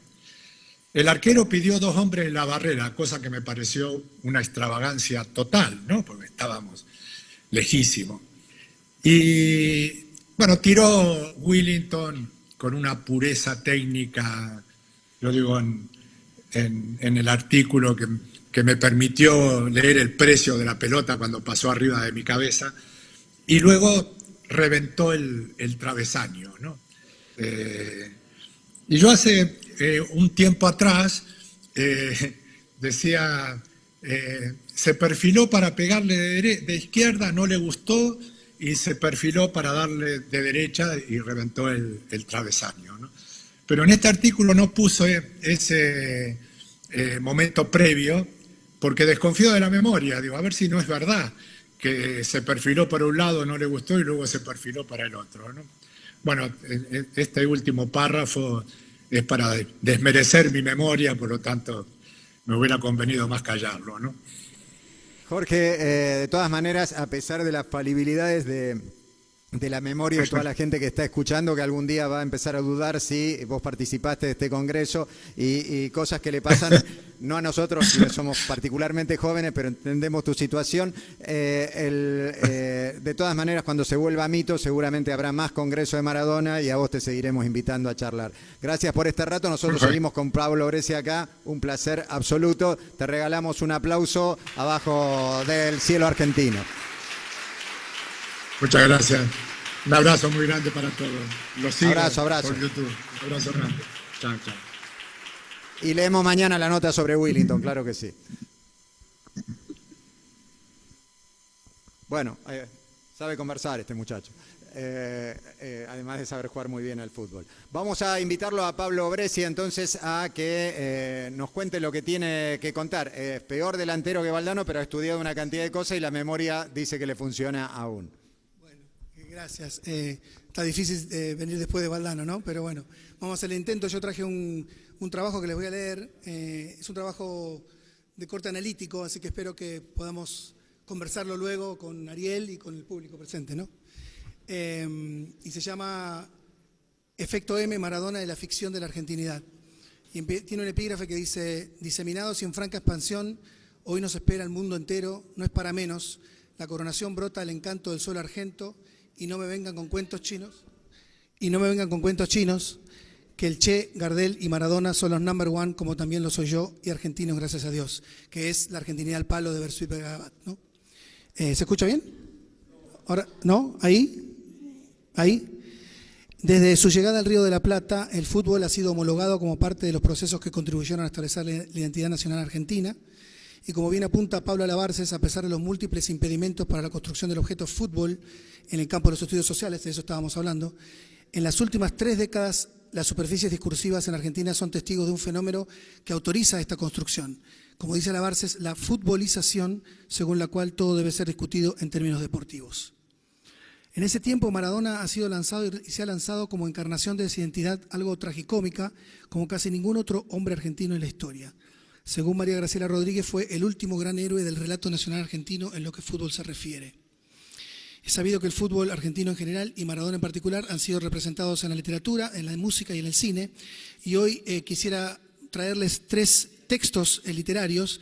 El arquero pidió 2 hombres en la barrera, cosa que me pareció una extravagancia total, ¿no? Porque estábamos lejísimos. Y bueno, tiró Willington con una pureza técnica, lo digo en el artículo que me permitió leer el precio de la pelota cuando pasó arriba de mi cabeza, y luego reventó el travesaño, ¿no? Y yo hace un tiempo atrás decía, se perfiló para pegarle de izquierda, no le gustó, y se perfiló para darle de derecha y reventó el travesaño, ¿no? Pero en este artículo no puso ese momento previo, porque desconfío de la memoria. Digo, a ver si no es verdad que se perfiló para un lado, no le gustó, y luego se perfiló para el otro, ¿no? Bueno, este último párrafo es para desmerecer mi memoria, por lo tanto me hubiera convenido más callarlo, ¿no? Jorge, de todas maneras, a pesar de las falibilidades de la memoria de toda la gente que está escuchando, que algún día va a empezar a dudar si vos participaste de este congreso y cosas que le pasan, no a nosotros, que somos particularmente jóvenes, pero entendemos tu situación. De todas maneras, cuando se vuelva mito, seguramente habrá más congreso de Maradona y a vos te seguiremos invitando a charlar. Gracias por este rato. Nosotros seguimos con Pablo Brescia acá. Un placer absoluto. Te regalamos un aplauso abajo del cielo argentino. Muchas gracias. Un abrazo muy grande para todos. Los sigo abrazo. por YouTube. Un abrazo grande. Chao, chao. Y leemos mañana la nota sobre Willington, claro que sí. Bueno, sabe conversar este muchacho. Además de saber jugar muy bien al fútbol. Vamos a invitarlo a Pablo Brescia entonces a que nos cuente lo que tiene que contar. Es peor delantero que Valdano, pero ha estudiado una cantidad de cosas y la memoria dice que le funciona aún. Gracias. Está difícil venir después de Valdano, ¿no? Pero bueno, vamos a hacer el intento. Yo traje un trabajo que les voy a leer. Es un trabajo de corte analítico, así que espero que podamos conversarlo luego con Ariel y con el público presente, ¿no? Y se llama Efecto M, Maradona de la ficción de la argentinidad. Y tiene un epígrafe que dice: diseminados y en franca expansión, hoy nos espera el mundo entero, no es para menos. La coronación brota al encanto del sol argento. Y no me vengan con cuentos chinos, que el Che, Gardel y Maradona son los number one, como también lo soy yo, y argentinos, gracias a Dios, que es la argentinidad al palo de Bersuit Begabat, ¿no? ¿Se escucha bien? Ahora, ¿no? ¿Ahí? Desde su llegada al Río de la Plata, el fútbol ha sido homologado como parte de los procesos que contribuyeron a establecer la identidad nacional argentina. Y como bien apunta Pablo Alabarces, a pesar de los múltiples impedimentos para la construcción del objeto fútbol en el campo de los estudios sociales, de eso estábamos hablando, en las últimas 3 décadas las superficies discursivas en Argentina son testigos de un fenómeno que autoriza esta construcción. Como dice Alabarces, la futbolización, según la cual todo debe ser discutido en términos deportivos. En ese tiempo Maradona ha sido lanzado y se ha lanzado como encarnación de esa identidad algo tragicómica, como casi ningún otro hombre argentino en la historia. Según María Graciela Rodríguez, fue el último gran héroe del relato nacional argentino en lo que fútbol se refiere. Es sabido que el fútbol argentino en general y Maradona en particular han sido representados en la literatura, en la música y en el cine. Y hoy quisiera traerles 3 textos literarios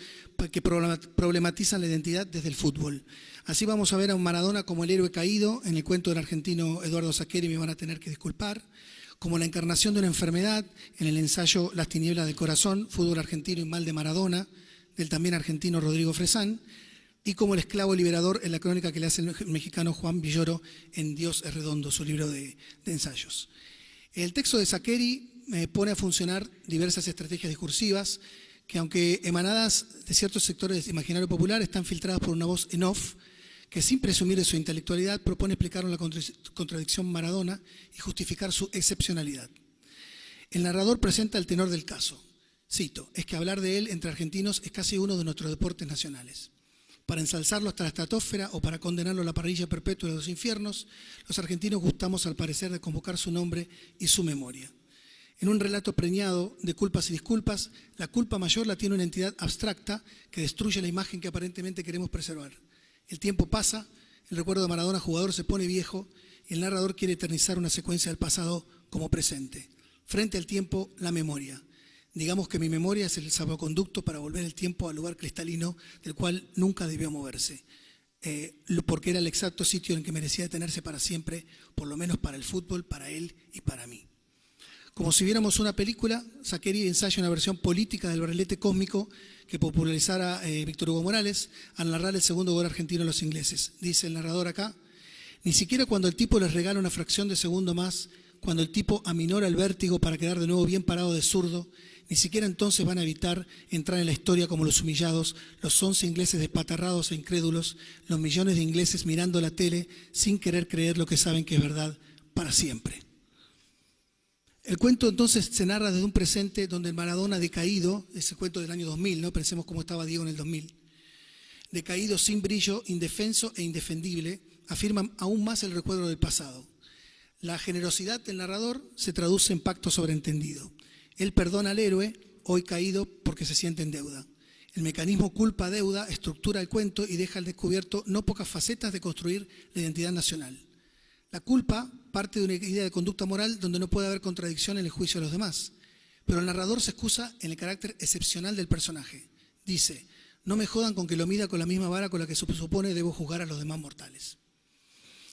que problematizan la identidad desde el fútbol. Así vamos a ver a un Maradona como el héroe caído en el cuento del argentino Eduardo Saccheri, me van a tener que disculpar, como la encarnación de una enfermedad en el ensayo Las tinieblas del corazón, fútbol argentino y mal de Maradona, del también argentino Rodrigo Fresán, y como el esclavo liberador en la crónica que le hace el mexicano Juan Villoro en Dios es redondo, su libro de ensayos. El texto de Saccheri pone a funcionar diversas estrategias discursivas que, aunque emanadas de ciertos sectores del imaginario popular, están filtradas por una voz en off que, sin presumir de su intelectualidad, propone explicar la contradicción Maradona y justificar su excepcionalidad. El narrador presenta el tenor del caso. Cito: es que hablar de él entre argentinos es casi uno de nuestros deportes nacionales. Para ensalzarlo hasta la estratosfera o para condenarlo a la parrilla perpetua de los infiernos, los argentinos gustamos al parecer de convocar su nombre y su memoria. En un relato preñado de culpas y disculpas, la culpa mayor la tiene una entidad abstracta que destruye la imagen que aparentemente queremos preservar. El tiempo pasa, el recuerdo de Maradona jugador se pone viejo y el narrador quiere eternizar una secuencia del pasado como presente. Frente al tiempo, la memoria. Digamos que mi memoria es el salvoconducto para volver el tiempo al lugar cristalino del cual nunca debió moverse, porque era el exacto sitio en el que merecía detenerse para siempre, por lo menos para el fútbol, para él y para mí. Como si viéramos una película, Saccheri ensaya una versión política del barrilete cósmico que popularizara Víctor Hugo Morales al narrar el segundo gol argentino a los ingleses. Dice el narrador acá: ni siquiera cuando el tipo les regala una fracción de segundo más, cuando el tipo aminora el vértigo para quedar de nuevo bien parado de zurdo, ni siquiera entonces van a evitar entrar en la historia como los humillados, los 11 ingleses despatarrados e incrédulos, los millones de ingleses mirando la tele sin querer creer lo que saben que es verdad para siempre. El cuento entonces se narra desde un presente donde el Maradona decaído, ese cuento del año 2000, ¿no? Pensemos cómo estaba Diego en el 2000, decaído, sin brillo, indefenso e indefendible, afirma aún más el recuerdo del pasado. La generosidad del narrador se traduce en pacto sobreentendido. Él perdona al héroe, hoy caído, porque se siente en deuda. El mecanismo culpa-deuda estructura el cuento y deja al descubierto no pocas facetas de construir la identidad nacional. La culpa parte de una idea de conducta moral donde no puede haber contradicción en el juicio de los demás. Pero el narrador se excusa en el carácter excepcional del personaje. Dice: no me jodan con que lo mida con la misma vara con la que se supone debo juzgar a los demás mortales.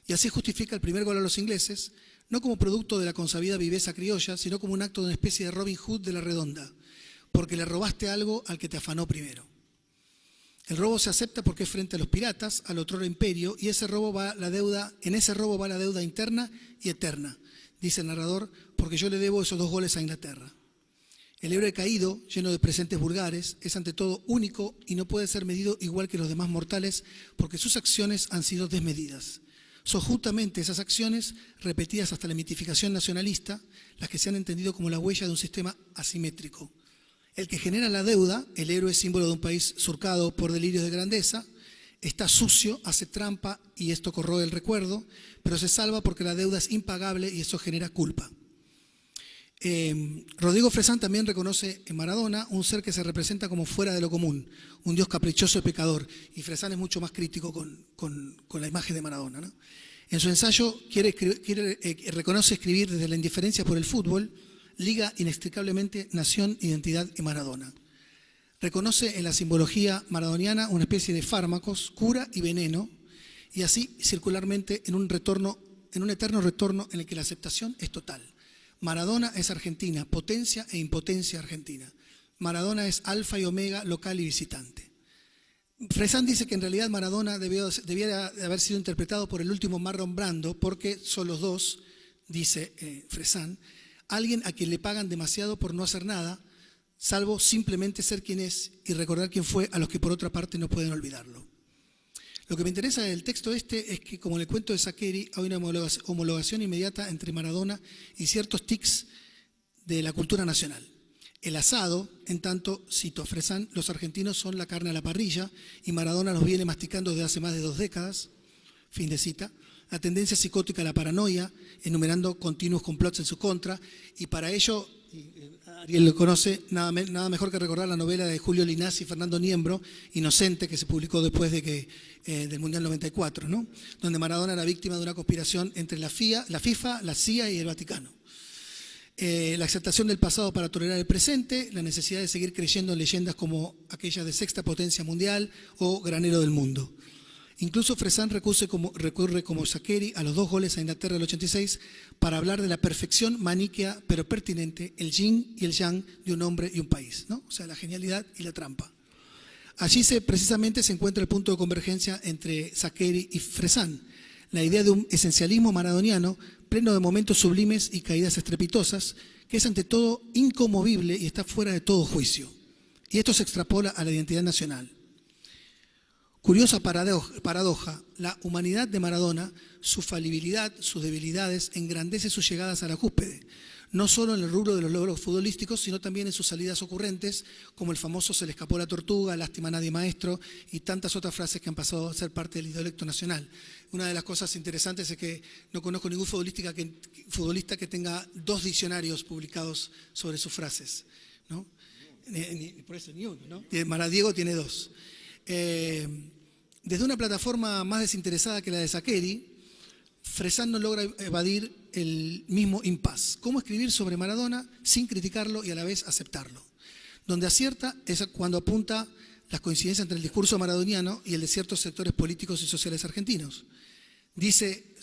Y así justifica el primer gol a los ingleses, no como producto de la consabida viveza criolla, sino como un acto de una especie de Robin Hood de la redonda, porque le robaste algo al que te afanó primero. El robo se acepta porque es frente a los piratas, al otrora imperio, y en ese robo va la deuda interna y eterna, dice el narrador, porque yo le debo esos 2 goles a Inglaterra. El héroe caído, lleno de presentes vulgares, es ante todo único y no puede ser medido igual que los demás mortales porque sus acciones han sido desmedidas. Son justamente esas acciones, repetidas hasta la mitificación nacionalista, las que se han entendido como la huella de un sistema asimétrico. El que genera la deuda, el héroe símbolo de un país surcado por delirios de grandeza, está sucio, hace trampa y esto corroe el recuerdo, pero se salva porque la deuda es impagable y eso genera culpa. Rodrigo Fresán también reconoce en Maradona un ser que se representa como fuera de lo común, un Dios caprichoso y pecador, y Fresán es mucho más crítico con la imagen de Maradona, ¿no? En su ensayo reconoce escribir desde la indiferencia por el fútbol, liga inextricablemente nación, identidad y Maradona. Reconoce en la simbología maradoniana una especie de fármacos, cura y veneno, y así circularmente en un eterno retorno en el que la aceptación es total. Maradona es Argentina, potencia e impotencia argentina. Maradona es alfa y omega, local y visitante. Fresán dice que en realidad Maradona debiera haber sido interpretado por el último Marlon Brando, porque son los dos, dice Fresán, alguien a quien le pagan demasiado por no hacer nada, salvo simplemente ser quien es y recordar quién fue, a los que por otra parte no pueden olvidarlo. Lo que me interesa del texto es que, como en el cuento de Saccheri, hay una homologación inmediata entre Maradona y ciertos tics de la cultura nacional. El asado, en tanto, cito a Fresán, los argentinos son la carne a la parrilla y Maradona los viene masticando desde hace más de 2 décadas, fin de cita. La tendencia psicótica a la paranoia, enumerando continuos complots en su contra, y para ello, Ariel lo conoce, nada mejor que recordar la novela de Julio Linás y Fernando Niembro, Inocente, que se publicó después del Mundial 94, ¿no? Donde Maradona era víctima de una conspiración entre la FIFA, la CIA y el Vaticano. La aceptación del pasado para tolerar el presente, la necesidad de seguir creyendo en leyendas como aquella de sexta potencia mundial o granero del mundo. Incluso Fresán recurre como Saccheri a los 2 goles a Inglaterra del 86 para hablar de la perfección maniquea pero pertinente, el yin y el yang de un hombre y un país, ¿no? O sea, la genialidad y la trampa. Allí precisamente se encuentra el punto de convergencia entre Saccheri y Fresán, la idea de un esencialismo maradoniano pleno de momentos sublimes y caídas estrepitosas, que es ante todo inconmovible y está fuera de todo juicio. Y esto se extrapola a la identidad nacional. Curiosa paradoja, la humanidad de Maradona, su falibilidad, sus debilidades, engrandece sus llegadas a la cúspide, no solo en el rubro de los logros futbolísticos, sino también en sus salidas ocurrentes, como el famoso "se le escapó la tortuga", "lástima nadie maestro" y tantas otras frases que han pasado a ser parte del dialecto nacional. Una de las cosas interesantes es que no conozco ningún futbolista que tenga 2 diccionarios publicados sobre sus frases, ¿no? Por eso ni uno, ¿no? Maradiego tiene 2. Desde una plataforma más desinteresada que la de Saccheri, Fresán no logra evadir el mismo impasse. ¿Cómo escribir sobre Maradona sin criticarlo y a la vez aceptarlo? Donde acierta es cuando apunta las coincidencias entre el discurso maradoniano y el de ciertos sectores políticos y sociales argentinos. Dice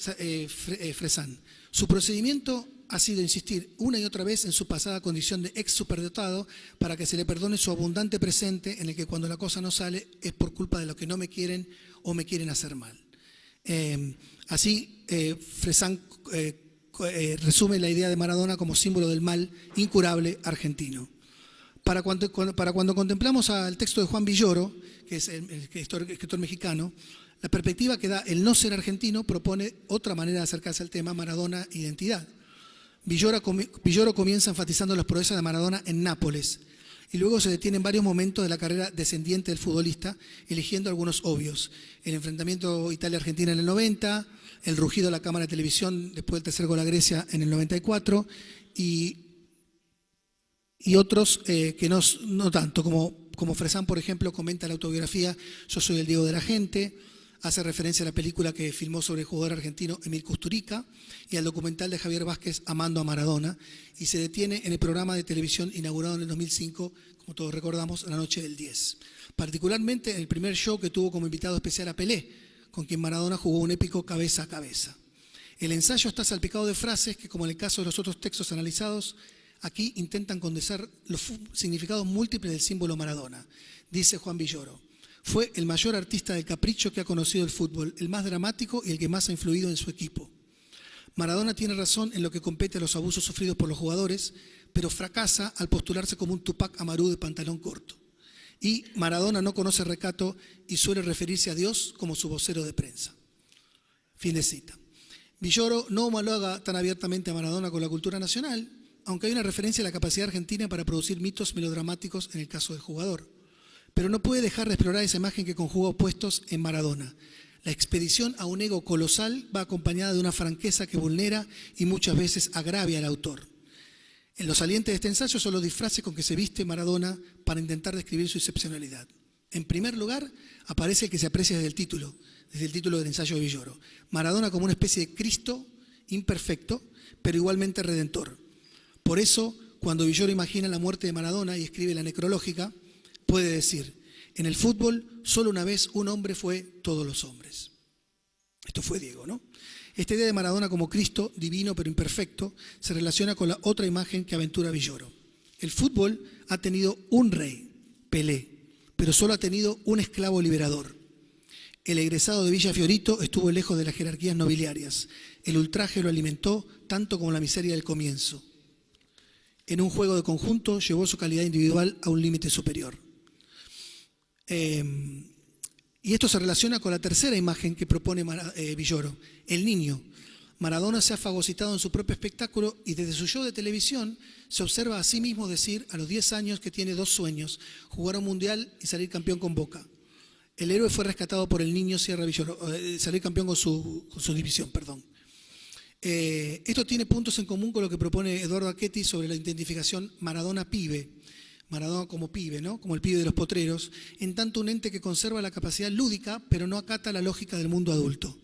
Fresán, su procedimiento ha sido insistir una y otra vez en su pasada condición de ex superdotado para que se le perdone su abundante presente en el que cuando la cosa no sale es por culpa de lo que no me quieren o me quieren hacer mal. Así, Fresán resume la idea de Maradona como símbolo del mal incurable argentino. Para cuando contemplamos al texto de Juan Villoro, que es el escritor mexicano, la perspectiva que da el no ser argentino propone otra manera de acercarse al tema Maradona identidad. Villoro comienza enfatizando las proezas de Maradona en Nápoles y luego se detiene en varios momentos de la carrera descendiente del futbolista, eligiendo algunos obvios. El enfrentamiento Italia-Argentina en el 90, el rugido de la cámara de televisión después del tercer gol a Grecia en el 94 y otros que no tanto, como Fresán, por ejemplo, comenta la autobiografía "Yo soy el Diego de la gente", hace referencia a la película que filmó sobre el jugador argentino Emil Kusturica y al documental de Javier Vázquez "Amando a Maradona", y se detiene en el programa de televisión inaugurado en el 2005, como todos recordamos, la noche del 10. Particularmente en el primer show que tuvo como invitado especial a Pelé, con quien Maradona jugó un épico cabeza a cabeza. El ensayo está salpicado de frases que, como en el caso de los otros textos analizados, aquí intentan condensar los significados múltiples del símbolo Maradona. Dice Juan Villoro: fue el mayor artista del capricho que ha conocido el fútbol, el más dramático y el que más ha influido en su equipo. Maradona tiene razón en lo que compete a los abusos sufridos por los jugadores, pero fracasa al postularse como un Tupac Amaru de pantalón corto. Y Maradona no conoce recato y suele referirse a Dios como su vocero de prensa. Fin de cita. Villoro no homologa tan abiertamente a Maradona con la cultura nacional, aunque hay una referencia a la capacidad argentina para producir mitos melodramáticos en el caso del jugador. Pero no puede dejar de explorar esa imagen que conjuga opuestos en Maradona. La expedición a un ego colosal va acompañada de una franqueza que vulnera y muchas veces agravia al autor. En lo saliente de este ensayo son los disfraces con que se viste Maradona para intentar describir su excepcionalidad. En primer lugar, aparece el que se aprecia desde el título del ensayo de Villoro. Maradona como una especie de Cristo imperfecto, pero igualmente redentor. Por eso, cuando Villoro imagina la muerte de Maradona y escribe la necrológica, puede decir: en el fútbol, solo una vez un hombre fue todos los hombres. Esto fue Diego, ¿no? Esta idea de Maradona como Cristo, divino pero imperfecto, se relaciona con la otra imagen que aventura Villoro. El fútbol ha tenido un rey, Pelé, pero solo ha tenido un esclavo liberador. El egresado de Villa Fiorito estuvo lejos de las jerarquías nobiliarias. El ultraje lo alimentó tanto como la miseria del comienzo. En un juego de conjunto llevó su calidad individual a un límite superior. Y esto se relaciona con la tercera imagen que propone Villoro, el niño. Maradona se ha fagocitado en su propio espectáculo y desde su show de televisión se observa a sí mismo decir a los 10 años que tiene 2 sueños: jugar un mundial y salir campeón con Boca. El héroe fue rescatado por el niño Sierra Villoro, salir campeón con su división, perdón. Esto tiene puntos en común con lo que propone Eduardo Acchetti sobre la identificación Maradona-pibe. Maradona como pibe, ¿no? Como el pibe de los potreros, en tanto un ente que conserva la capacidad lúdica, pero no acata la lógica del mundo adulto.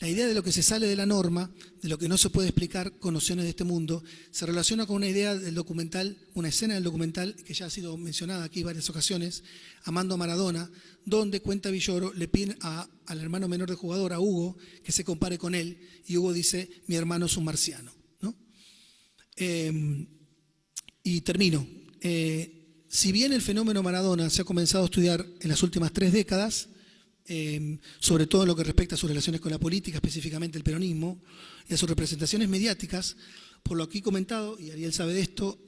La idea de lo que se sale de la norma, de lo que no se puede explicar con nociones de este mundo, se relaciona con una idea del documental, una escena del documental que ya ha sido mencionada aquí en varias ocasiones, Amando a Maradona, donde cuenta Villoro, le pide al hermano menor del jugador, a Hugo, que se compare con él, y Hugo dice: mi hermano es un marciano, ¿no? Y termino. Si bien el fenómeno Maradona se ha comenzado a estudiar en las últimas 3 décadas, sobre todo en lo que respecta a sus relaciones con la política, específicamente el peronismo, y a sus representaciones mediáticas, por lo aquí comentado, y Ariel sabe de esto,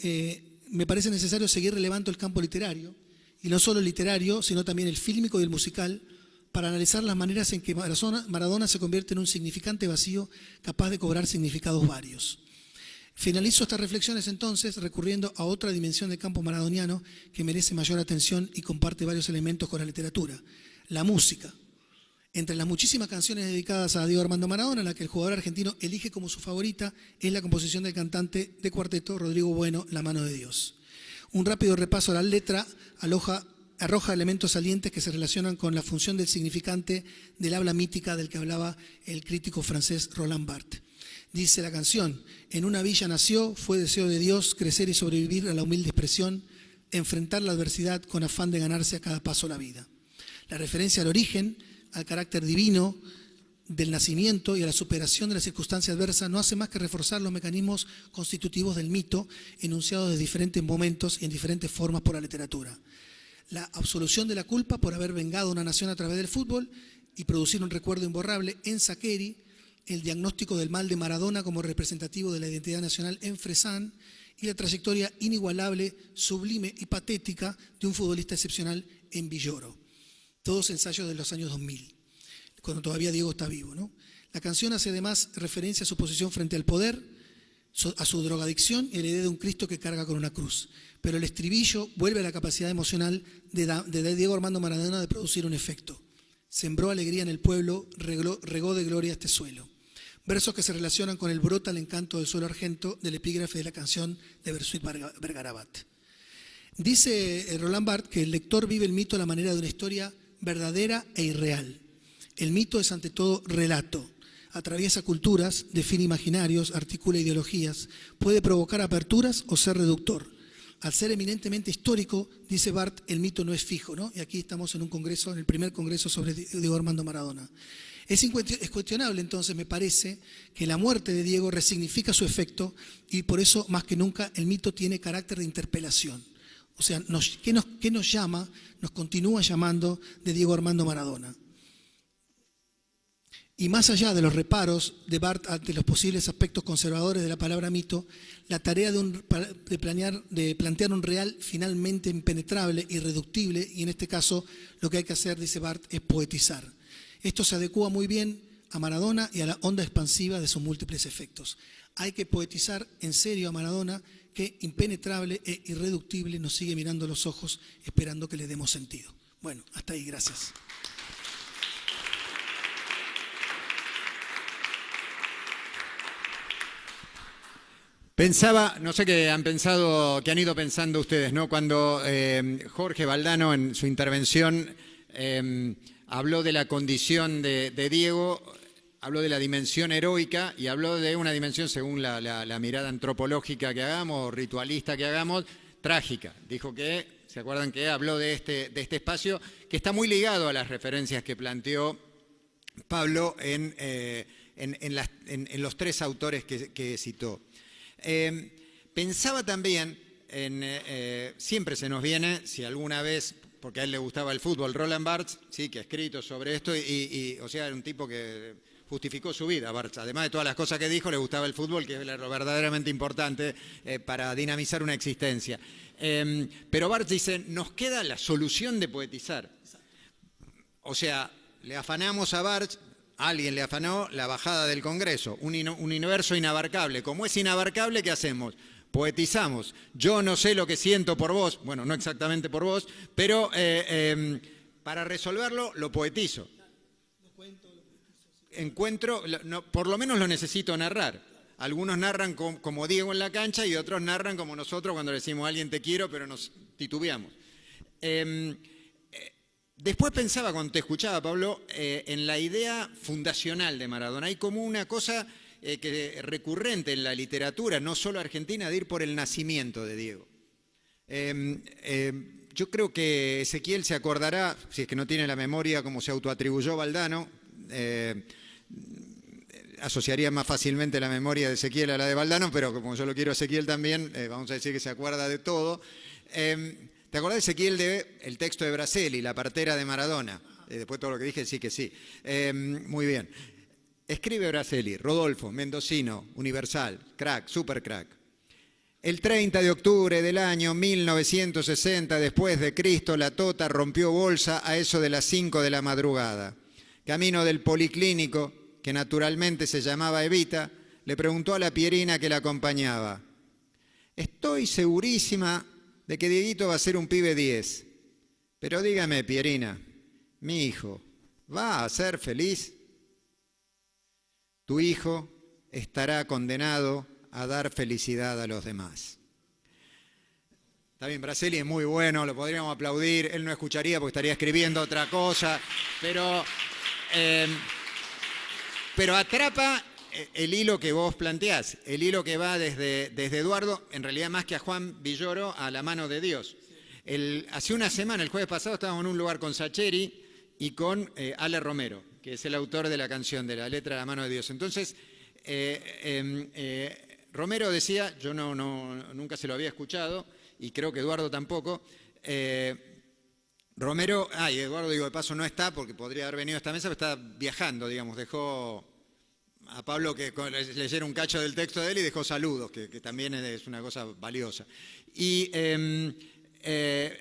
me parece necesario seguir relevando el campo literario, y no solo el literario, sino también el fílmico y el musical, para analizar las maneras en que Maradona se convierte en un significante vacío capaz de cobrar significados varios. Finalizo estas reflexiones entonces recurriendo a otra dimensión del campo maradoniano que merece mayor atención y comparte varios elementos con la literatura: la música. Entre las muchísimas canciones dedicadas a Diego Armando Maradona, la que el jugador argentino elige como su favorita es la composición del cantante de cuarteto Rodrigo Bueno, La mano de Dios. Un rápido repaso a la letra arroja elementos salientes que se relacionan con la función del significante del habla mítica del que hablaba el crítico francés Roland Barthes. Dice la canción: en una villa nació, fue deseo de Dios crecer y sobrevivir a la humilde expresión, enfrentar la adversidad con afán de ganarse a cada paso la vida. La referencia al origen, al carácter divino del nacimiento y a la superación de la circunstancia adversa no hace más que reforzar los mecanismos constitutivos del mito enunciados de diferentes momentos y en diferentes formas por la literatura. La absolución de la culpa por haber vengado a una nación a través del fútbol y producir un recuerdo imborrable en Saccheri, el diagnóstico del mal de Maradona como representativo de la identidad nacional en Fresán y la trayectoria inigualable, sublime y patética de un futbolista excepcional en Villoro. Todos ensayos de los años 2000, cuando todavía Diego está vivo, ¿no? La canción hace además referencia a su posición frente al poder, a su drogadicción y a la idea de un Cristo que carga con una cruz. Pero el estribillo vuelve a la capacidad emocional de Diego Armando Maradona de producir un efecto. Sembró alegría en el pueblo, regó de gloria este suelo. Versos que se relacionan con el brota al encanto del suelo argento del epígrafe de la canción de Bersuit Vergarabat. Dice Roland Barthes que el lector vive el mito a la manera de una historia verdadera e irreal. El mito es ante todo relato. Atraviesa culturas, define imaginarios, articula ideologías, puede provocar aperturas o ser reductor. Al ser eminentemente histórico, dice Barthes, el mito no es fijo, ¿no? Y aquí estamos en un congreso, en el primer congreso sobre Diego Armando Maradona. Es cuestionable, entonces, me parece, que la muerte de Diego resignifica su efecto y por eso, más que nunca, el mito tiene carácter de interpelación. O sea, ¿qué nos llama, nos continúa llamando de Diego Armando Maradona? Y más allá de los reparos de Barthes ante los posibles aspectos conservadores de la palabra mito, la tarea de plantear un real finalmente impenetrable, irreductible, y en este caso lo que hay que hacer, dice Barthes, es poetizar. Esto se adecua muy bien a Maradona y a la onda expansiva de sus múltiples efectos. Hay que poetizar en serio a Maradona, que impenetrable e irreductible nos sigue mirando a los ojos esperando que le demos sentido. Bueno, hasta ahí, gracias. Pensaba, no sé qué han pensado, qué han ido pensando ustedes, ¿no? Cuando Jorge Valdano en su intervención habló de la condición de Diego, habló de la dimensión heroica y habló de una dimensión, según la mirada antropológica que hagamos, ritualista que hagamos, trágica. Dijo que, ¿se acuerdan que habló de este espacio que está muy ligado a las referencias que planteó Pablo en los tres autores que citó? Pensaba también siempre se nos viene, si alguna vez, porque a él le gustaba el fútbol, Roland Barthes, sí, que ha escrito sobre esto o sea, era un tipo que justificó su vida, Barthes. Además de todas las cosas que dijo, le gustaba el fútbol, que es lo verdaderamente importante para dinamizar una existencia. Pero Barthes dice, nos queda la solución de poetizar. O sea, le afanamos a Barthes, alguien le afanó la bajada del Congreso, un universo inabarcable. Como es inabarcable, ¿qué hacemos? Poetizamos. Yo no sé lo que siento por vos, bueno, no exactamente por vos, pero para resolverlo lo poetizo. Encuentro, por lo menos lo necesito narrar. Algunos narran como Diego en la cancha y otros narran como nosotros cuando le decimos a alguien te quiero, pero nos titubeamos. Después pensaba, cuando te escuchaba, Pablo, en la idea fundacional de Maradona. Hay como una cosa recurrente en la literatura, no solo argentina, de ir por el nacimiento de Diego. Yo creo que Ezequiel se acordará, si es que no tiene la memoria como se autoatribuyó Valdano, asociaría más fácilmente la memoria de Ezequiel a la de Valdano, pero como yo lo quiero a Ezequiel también, vamos a decir que se acuerda de todo. ¿Te acordás, Ezequiel, del texto de Braselli, La partera de Maradona? Después todo lo que dije, sí que sí. Muy bien. Escribe Braselli, Rodolfo, mendocino, universal, crack, super crack. El 30 de octubre del año 1960 después de Cristo, la Tota rompió bolsa a eso de las 5 de la madrugada. Camino del policlínico, que naturalmente se llamaba Evita, le preguntó a la Pierina que la acompañaba: estoy segurísima de que Dieguito va a ser un pibe 10, pero dígame, Pierina, mi hijo, ¿va a ser feliz? Tu hijo estará condenado a dar felicidad a los demás. Está bien, Braceli es muy bueno, lo podríamos aplaudir, él no escucharía porque estaría escribiendo otra cosa, pero atrapa el hilo que vos planteás, el hilo que va desde Eduardo, en realidad más que a Juan Villoro, a la mano de Dios. Hace una semana, el jueves pasado, estábamos en un lugar con Sacheri y con Ale Romero, que es el autor de la canción, de la letra de La mano de Dios. Entonces, Romero decía, yo nunca se lo había escuchado, y creo que Eduardo tampoco, Romero, y Eduardo, digo, de paso no está, porque podría haber venido a esta mesa, pero está viajando, digamos, dejó a Pablo que leyera un cacho del texto de él y dejó saludos, que también es una cosa valiosa. Y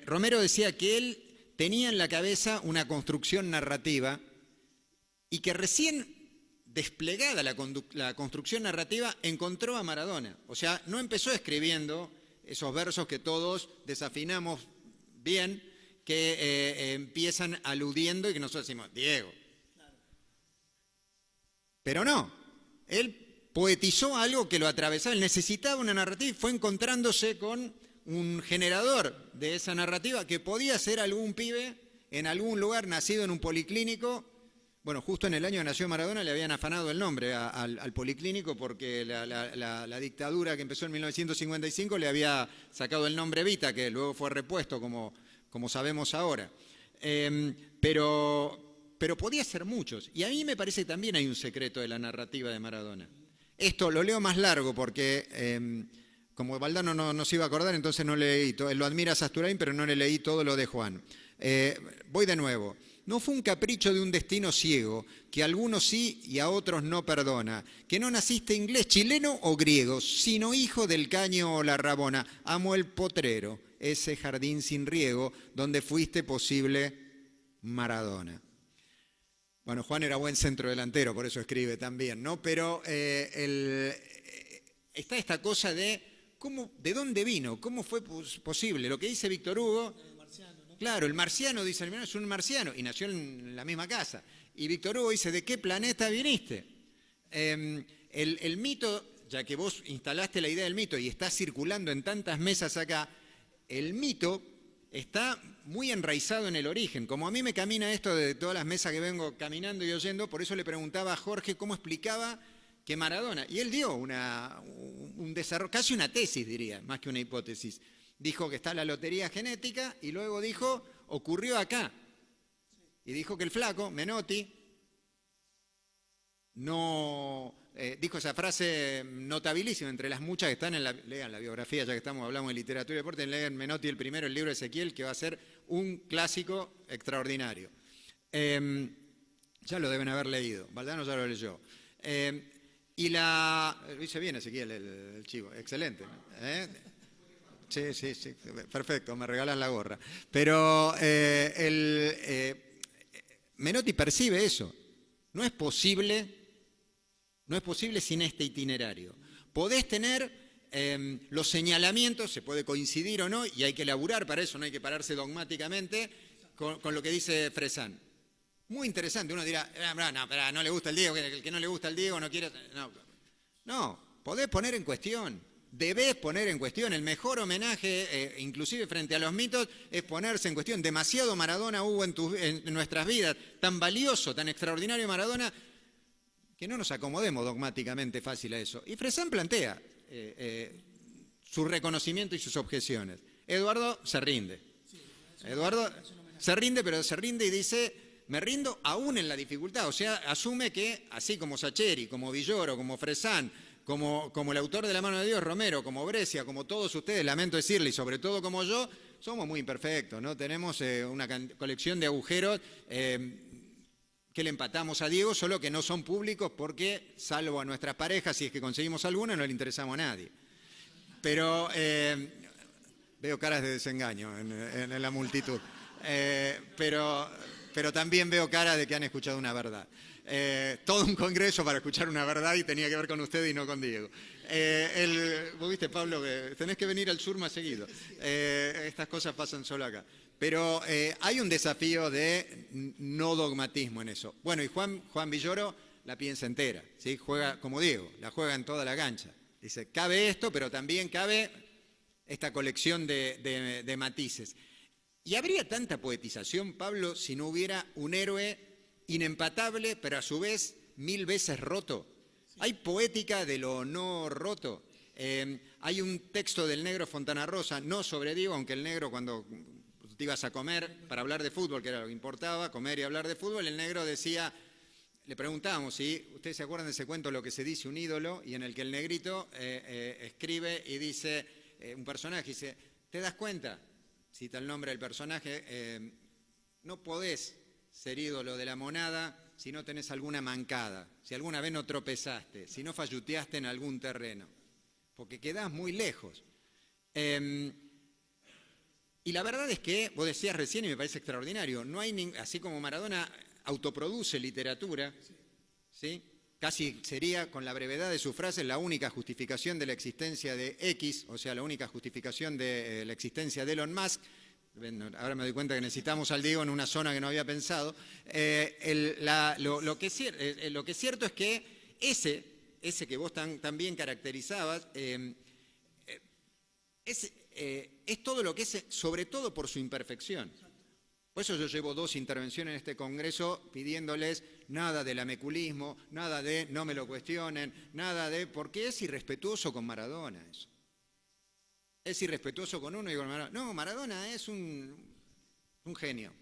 Romero decía que él tenía en la cabeza una construcción narrativa y que recién desplegada la construcción narrativa encontró a Maradona. O sea, no empezó escribiendo esos versos que todos desafinamos bien, que empiezan aludiendo y que nosotros decimos, Diego. Pero no, él poetizó algo que lo atravesaba, él necesitaba una narrativa y fue encontrándose con un generador de esa narrativa que podía ser algún pibe en algún lugar nacido en un policlínico. Bueno, justo en el año que nació Maradona le habían afanado el nombre al policlínico porque la dictadura que empezó en 1955 le había sacado el nombre Evita, que luego fue repuesto como sabemos ahora. Pero podía ser muchos. Y a mí me parece que también hay un secreto de la narrativa de Maradona. Esto lo leo más largo porque como Valdano no se iba a acordar, entonces no le leí todo. Él lo admira a Sasturain, pero no le leí todo lo de Juan. Voy de nuevo. No fue un capricho de un destino ciego, que a algunos sí y a otros no perdona, que no naciste inglés, chileno o griego, sino hijo del caño o la rabona. Amo el potrero, ese jardín sin riego, donde fuiste posible Maradona. Bueno, Juan era buen centrodelantero, por eso escribe también, ¿no? Pero está esta cosa de de dónde vino, cómo fue posible. Lo que dice Víctor Hugo. Claro, el marciano, dice el hermano, es un marciano, y nació en la misma casa. Y Víctor Hugo dice, ¿de qué planeta viniste? El mito, ya que vos instalaste la idea del mito y está circulando en tantas mesas acá, el mito está muy enraizado en el origen. Como a mí me camina esto de todas las mesas que vengo caminando y oyendo, por eso le preguntaba a Jorge cómo explicaba que Maradona, y él dio un desarrollo, casi una tesis diría, más que una hipótesis. Dijo que está la lotería genética y luego dijo, ocurrió acá. Y dijo que el flaco, Menotti, dijo esa frase notabilísima entre las muchas que están lean la biografía, ya que hablamos de literatura y deporte, lean Menotti el primero, el libro de Ezequiel, que va a ser un clásico extraordinario. Ya lo deben haber leído, Valdano ya lo leyó. Lo hice bien Ezequiel, el chivo, excelente. Sí, perfecto, me regalan la gorra. Pero Menotti percibe eso. No es posible sin este itinerario. Podés tener los señalamientos, se puede coincidir o no, y hay que laburar para eso, no hay que pararse dogmáticamente con lo que dice Fresán. Muy interesante, uno dirá, no le gusta el Diego, el que no le gusta el Diego no quiere... No, podés poner en cuestión. Debés poner en cuestión. El mejor homenaje, inclusive frente a los mitos, es ponerse en cuestión. Demasiado Maradona hubo en nuestras vidas, tan valioso, tan extraordinario Maradona, que no nos acomodemos dogmáticamente fácil a eso. Y Fresán plantea su reconocimiento y sus objeciones. Eduardo se rinde. Eduardo se rinde, pero se rinde y dice, me rindo aún en la dificultad. O sea, asume que, así como Sacheri, como Villoro, como Fresán, como el autor de La mano de Dios, Romero, como Brescia, como todos ustedes, lamento decirle, y sobre todo como yo, somos muy imperfectos, ¿no? Tenemos una colección de agujeros que le empatamos a Diego, solo que no son públicos porque, salvo a nuestras parejas, si es que conseguimos alguna, no le interesamos a nadie. Pero veo caras de desengaño en la multitud. Pero también veo caras de que han escuchado una verdad. Todo un congreso para escuchar una verdad y tenía que ver con usted y no con Diego. Vos viste, Pablo, que tenés que venir al sur más seguido. Estas cosas pasan solo acá. Pero hay un desafío de no dogmatismo en eso. Bueno, y Juan Villoro la piensa entera, ¿sí? Juega como Diego, la juega en toda la cancha. Dice, cabe esto, pero también cabe esta colección de matices. Y habría tanta poetización, Pablo, si no hubiera un héroe inempatable, pero a su vez 1000 veces roto. Hay poética de lo no roto. Hay un texto del negro Fontana Rosa, no sobre Diego, aunque el negro cuando te ibas a comer para hablar de fútbol, que era lo que importaba, comer y hablar de fútbol, el negro decía, le preguntábamos si ustedes se acuerdan de ese cuento, Lo que se dice un ídolo, y en el que el negrito escribe y dice, un personaje dice, ¿te das cuenta? Cita el nombre del personaje, no podés ser ídolo de la monada si no tenés alguna mancada, si alguna vez no tropezaste, si no falluteaste en algún terreno, porque quedás muy lejos. Y la verdad es que, vos decías recién y me parece extraordinario, no hay así como Maradona autoproduce literatura, ¿sí? Casi sería, con la brevedad de sus frases, la única justificación de la existencia de X, o sea, la única justificación de la existencia de Elon Musk. Ahora me doy cuenta que necesitamos al Diego en una zona que no había pensado. Lo que es cierto es que ese que vos tan bien caracterizabas, es todo lo que es, sobre todo por su imperfección. Por eso yo llevo 2 intervenciones en este congreso pidiéndoles nada del ameculismo, nada de no me lo cuestionen, nada de... porque es irrespetuoso con Maradona eso. Es irrespetuoso con uno y con Maradona. No, Maradona es un genio.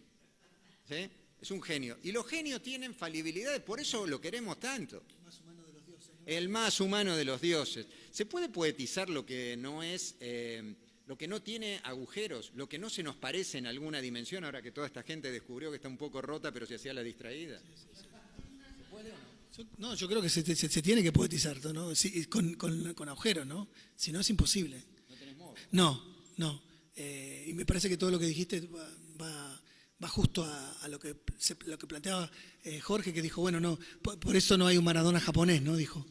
¿Sí? Es un genio. Y los genios tienen falibilidades, por eso lo queremos tanto. El más humano de los dioses, ¿no? El más humano de los dioses. ¿Se puede poetizar lo que no es... lo que no tiene agujeros, lo que no se nos parece en alguna dimensión, ahora que toda esta gente descubrió que está un poco rota, pero se hacía la distraída? ¿Se puede o no? Yo creo que se tiene que poetizar, ¿no? Sí, con agujeros, ¿no? Si no, es imposible. ¿No tenés modo? No. Y me parece que todo lo que dijiste va justo a lo que planteaba Jorge, que dijo, bueno, no, por eso no hay un Maradona japonés, ¿no? Dijo.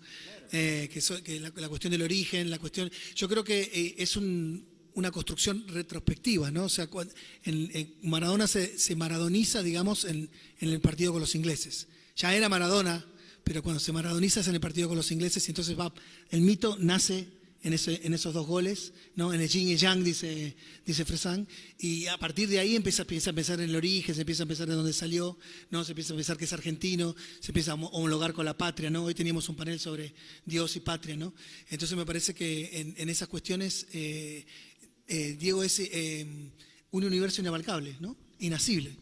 Claro. Que la cuestión del origen, la cuestión... Yo creo que es una construcción retrospectiva, ¿no? O sea, Maradona se maradoniza, digamos, en el partido con los ingleses. Ya era Maradona, pero cuando se maradoniza es en el partido con los ingleses, y entonces el mito nace en esos 2 goles, ¿no? En el yin y yang, dice Fresán, y a partir de ahí empieza a pensar en el origen, se empieza a pensar de dónde salió, ¿no? Se empieza a pensar que es argentino, se empieza a homologar con la patria, ¿no? Hoy teníamos un panel sobre Dios y patria, ¿no? Entonces me parece que en esas cuestiones Diego es un universo inabarcable, ¿no? Inasible.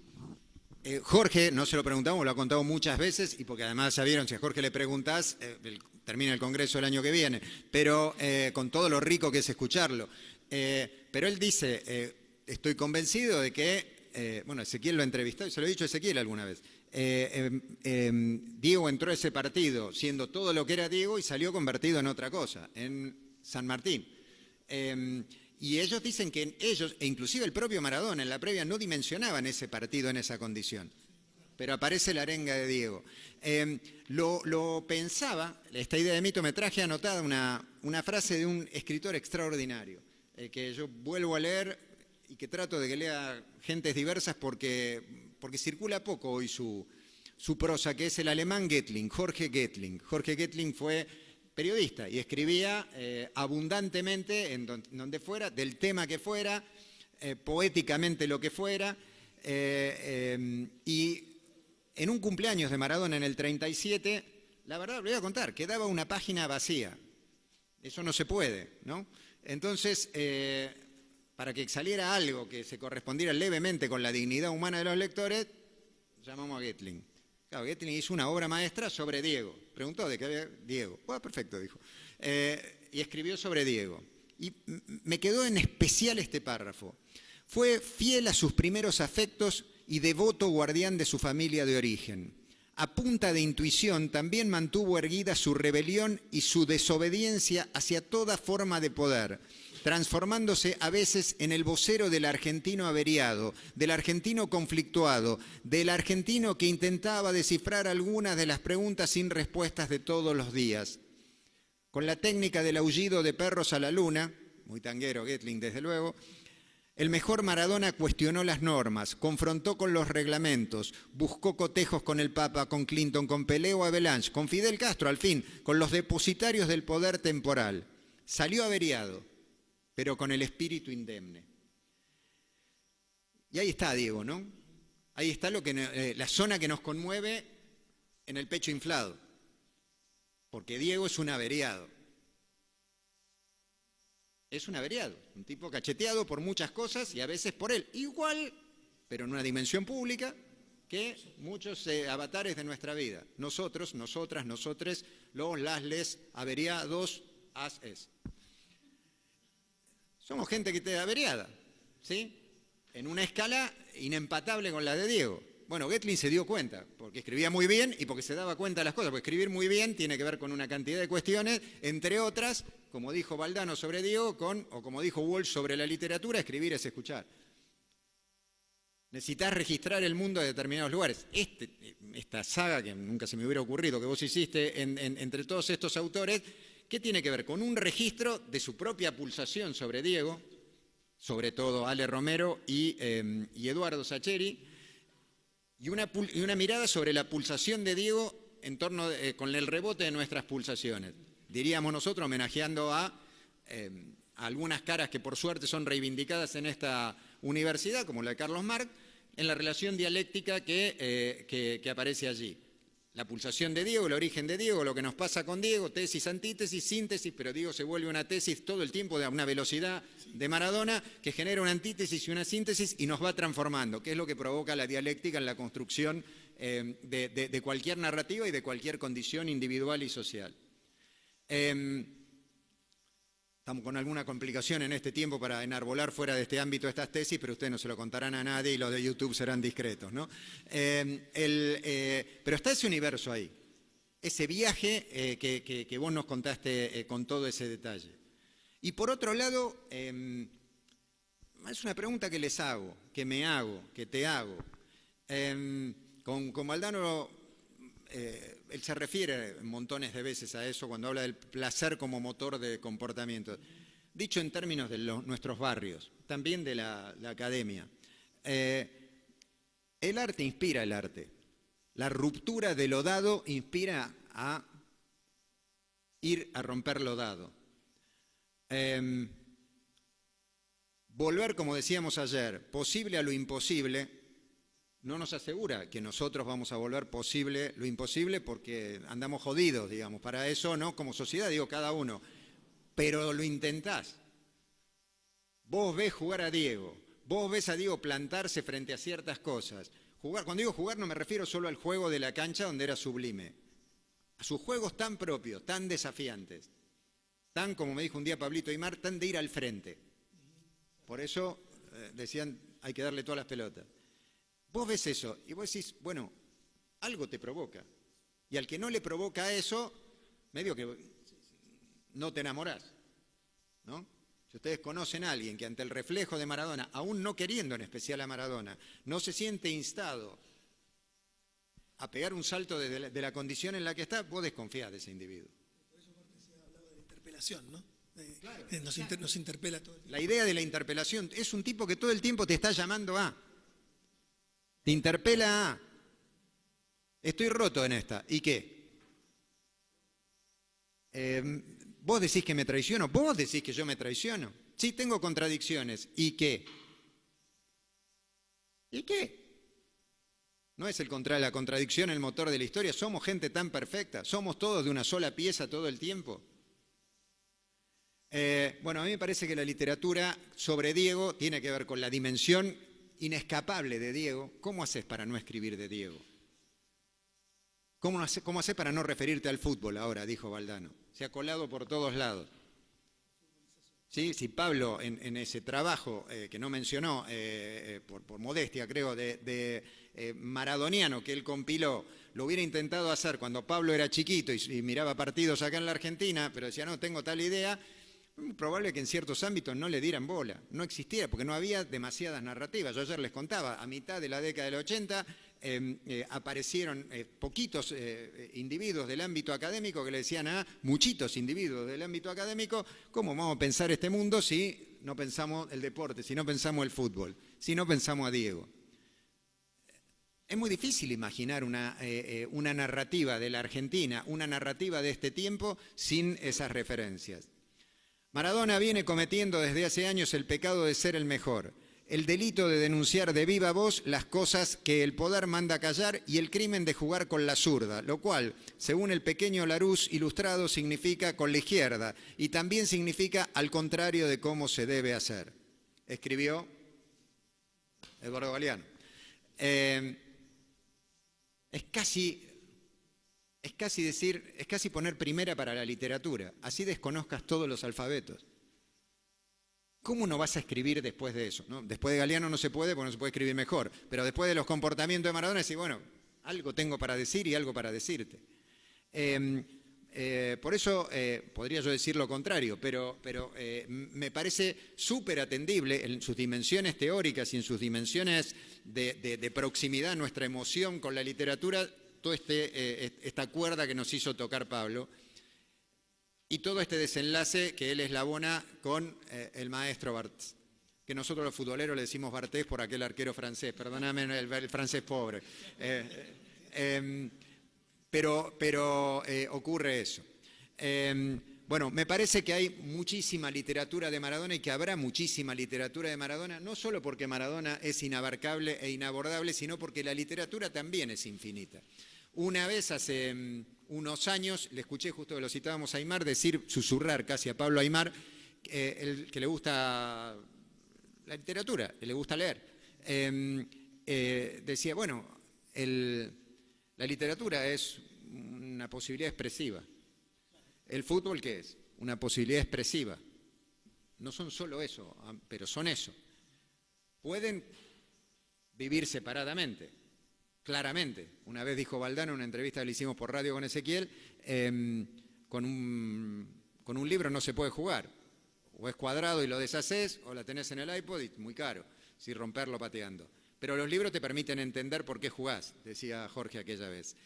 Jorge, no se lo preguntamos, lo ha contado muchas veces, y porque además ya vieron, si a Jorge le preguntás, termina el congreso el año que viene, pero con todo lo rico que es escucharlo. Pero él dice, estoy convencido de que, bueno, Ezequiel lo ha entrevistado, y se lo he dicho a Ezequiel alguna vez, Diego entró a ese partido siendo todo lo que era Diego y salió convertido en otra cosa, en San Martín. Y ellos dicen que ellos, e inclusive el propio Maradona en la previa, no dimensionaban ese partido en esa condición. Pero aparece la arenga de Diego. Lo pensaba, esta idea de mito, me traje anotada una frase de un escritor extraordinario, que yo vuelvo a leer y que trato de que lea gentes diversas porque circula poco hoy su prosa, que es el alemán Goettling, Jorge Goettling. Jorge Goettling fue periodista y escribía abundantemente en donde fuera, del tema que fuera, poéticamente lo que fuera, y en un cumpleaños de Maradona en el 37, la verdad, lo voy a contar, quedaba una página vacía. Eso no se puede, ¿no? Entonces, para que saliera algo que se correspondiera levemente con la dignidad humana de los lectores, llamamos a Goettling. Claro, Goettling hizo una obra maestra sobre Diego. Preguntó de qué había Diego. Bueno, perfecto, dijo. Y escribió sobre Diego. Y me quedó en especial este párrafo. Fue fiel a sus primeros afectos y devoto guardián de su familia de origen. a punta de intuición, también mantuvo erguida su rebelión y su desobediencia hacia toda forma de poder, transformándose a veces en el vocero del argentino averiado, del argentino conflictuado, del argentino que intentaba descifrar algunas de las preguntas sin respuestas de todos los días. Con la técnica del aullido de perros a la luna, muy tanguero Goetling desde luego, el mejor Maradona cuestionó las normas, confrontó con los reglamentos, buscó cotejos con el Papa, con Clinton, con Pelé o Avalanche, con Fidel Castro, al fin, con los depositarios del poder temporal. Salió averiado, pero con el espíritu indemne. Y ahí está Diego, ¿no? Ahí está la zona que nos conmueve en el pecho inflado, porque Diego es un averiado. Es un averiado, un tipo cacheteado por muchas cosas y a veces por él. Igual, pero en una dimensión pública, que muchos avatares de nuestra vida. Nosotros, nosotras, nosotres, los, las, les, averiados, as, es. Somos gente que está averiada, ¿sí? En una escala inempatable con la de Diego. Bueno, Goetling se dio cuenta, porque escribía muy bien y porque se daba cuenta de las cosas, porque escribir muy bien tiene que ver con una cantidad de cuestiones, entre otras, como dijo Valdano sobre Diego, o como dijo Walsh sobre la literatura, escribir es escuchar. Necesitas registrar el mundo de determinados lugares. Esta saga, que nunca se me hubiera ocurrido, que vos hiciste entre todos estos autores, ¿qué tiene que ver? Con un registro de su propia pulsación sobre Diego, sobre todo Ale Romero y Eduardo Sacheri, y una mirada sobre la pulsación de Diego en torno con el rebote de nuestras pulsaciones. Diríamos nosotros, homenajeando a algunas caras que por suerte son reivindicadas en esta universidad, como la de Carlos Marx, en la relación dialéctica que aparece allí. La pulsación de Diego, el origen de Diego, lo que nos pasa con Diego, tesis, antítesis, síntesis, pero Diego se vuelve una tesis todo el tiempo a una velocidad de Maradona que genera una antítesis y una síntesis y nos va transformando, que es lo que provoca la dialéctica en la construcción de cualquier narrativa y de cualquier condición individual y social. Estamos con alguna complicación en este tiempo para enarbolar fuera de este ámbito estas tesis, pero ustedes no se lo contarán a nadie y los de YouTube serán discretos, ¿no? Pero está ese universo ahí, ese viaje que vos nos contaste con todo ese detalle. Y por otro lado, es una pregunta que les hago, que me hago, que te hago. Con Valdano, él se refiere montones de veces a eso cuando habla del placer como motor de comportamiento. Dicho en términos de nuestros barrios, también de la academia. El arte inspira el arte. La ruptura de lo dado inspira a ir a romper lo dado. Volver, como decíamos ayer, posible a lo imposible, no nos asegura que nosotros vamos a volver posible lo imposible porque andamos jodidos, digamos. Para eso, ¿no? Como sociedad, digo, cada uno. Pero lo intentás. Vos ves jugar a Diego, vos ves a Diego plantarse frente a ciertas cosas. Cuando digo jugar no me refiero solo al juego de la cancha donde era sublime. A sus juegos tan propios, tan desafiantes, tan, como me dijo un día Pablito Aymar, tan de ir al frente. Por eso decían, hay que darle todas las pelotas. Vos ves eso y vos decís, bueno, algo te provoca. Y al que no le provoca eso, medio que no te enamorás, ¿no? Si ustedes conocen a alguien que ante el reflejo de Maradona, aún no queriendo en especial a Maradona, no se siente instado a pegar un salto de la condición en la que está, vos desconfías de ese individuo. Por eso Cortés hablaba de interpelación, ¿no? Claro, nos interpela todo el tiempo. La idea de la interpelación es un tipo que todo el tiempo te está llamando a. Te interpela a. Estoy roto en esta. ¿Y qué? Vos decís que me traiciono. Vos decís que yo me traiciono. Sí, tengo contradicciones. ¿Y qué? ¿Y qué? No es la contradicción el motor de la historia. Somos gente tan perfecta. Somos todos de una sola pieza todo el tiempo. Bueno, a mí me parece que la literatura sobre Diego tiene que ver con la dimensión inescapable de Diego. ¿Cómo haces para no escribir de Diego? ¿Cómo haces para no referirte al fútbol ahora? Dijo Valdano. Se ha colado por todos lados. Sí, si Pablo en ese trabajo que no mencionó, por modestia creo, de maradoniano que él compiló, lo hubiera intentado hacer cuando Pablo era chiquito y miraba partidos acá en la Argentina, pero decía, no, tengo tal idea, es muy probable que en ciertos ámbitos no le dieran bola, no existía, porque no había demasiadas narrativas. Yo ayer les contaba, a mitad de la década del 80 aparecieron poquitos individuos del ámbito académico que le decían a muchitos individuos del ámbito académico, ¿cómo vamos a pensar este mundo si no pensamos el deporte, si no pensamos el fútbol, si no pensamos a Diego? Es muy difícil imaginar una narrativa de la Argentina, una narrativa de este tiempo sin esas referencias. Maradona viene cometiendo desde hace años el pecado de ser el mejor, el delito de denunciar de viva voz las cosas que el poder manda callar y el crimen de jugar con la zurda, lo cual, según el pequeño Larousse ilustrado, significa con la izquierda y también significa al contrario de cómo se debe hacer. Escribió Eduardo Galeano. Es casi poner primera para la literatura, así desconozcas todos los alfabetos. ¿Cómo no vas a escribir después de eso? ¿No? Después de Galeano no se puede, porque no se puede escribir mejor, pero después de los comportamientos de Maradona, decís, bueno, algo tengo para decir y algo para decirte. Por eso podría yo decir lo contrario, pero me parece súper atendible en sus dimensiones teóricas y en sus dimensiones de proximidad a nuestra emoción con la literatura, toda esta cuerda que nos hizo tocar Pablo y todo este desenlace que él eslabona con el maestro Barthez, que nosotros los futboleros le decimos Barthez por aquel arquero francés, perdóname el francés pobre, pero ocurre eso. Bueno, me parece que hay muchísima literatura de Maradona y que habrá muchísima literatura de Maradona, no solo porque Maradona es inabarcable e inabordable, sino porque la literatura también es infinita. Una vez hace unos años, le escuché, justo que lo citábamos a Aimar, susurrar casi a Pablo Aimar, que le gusta la literatura, que le gusta leer. Decía, bueno, la literatura es una posibilidad expresiva. ¿El fútbol qué es? Una posibilidad expresiva. No son solo eso, pero son eso. Pueden vivir separadamente. Claramente, una vez dijo Valdano en una entrevista que le hicimos por radio con Ezequiel, con un libro no se puede jugar, o es cuadrado y lo deshaces, o la tenés en el iPod y muy caro, si romperlo pateando. Pero los libros te permiten entender por qué jugás, decía Jorge aquella vez.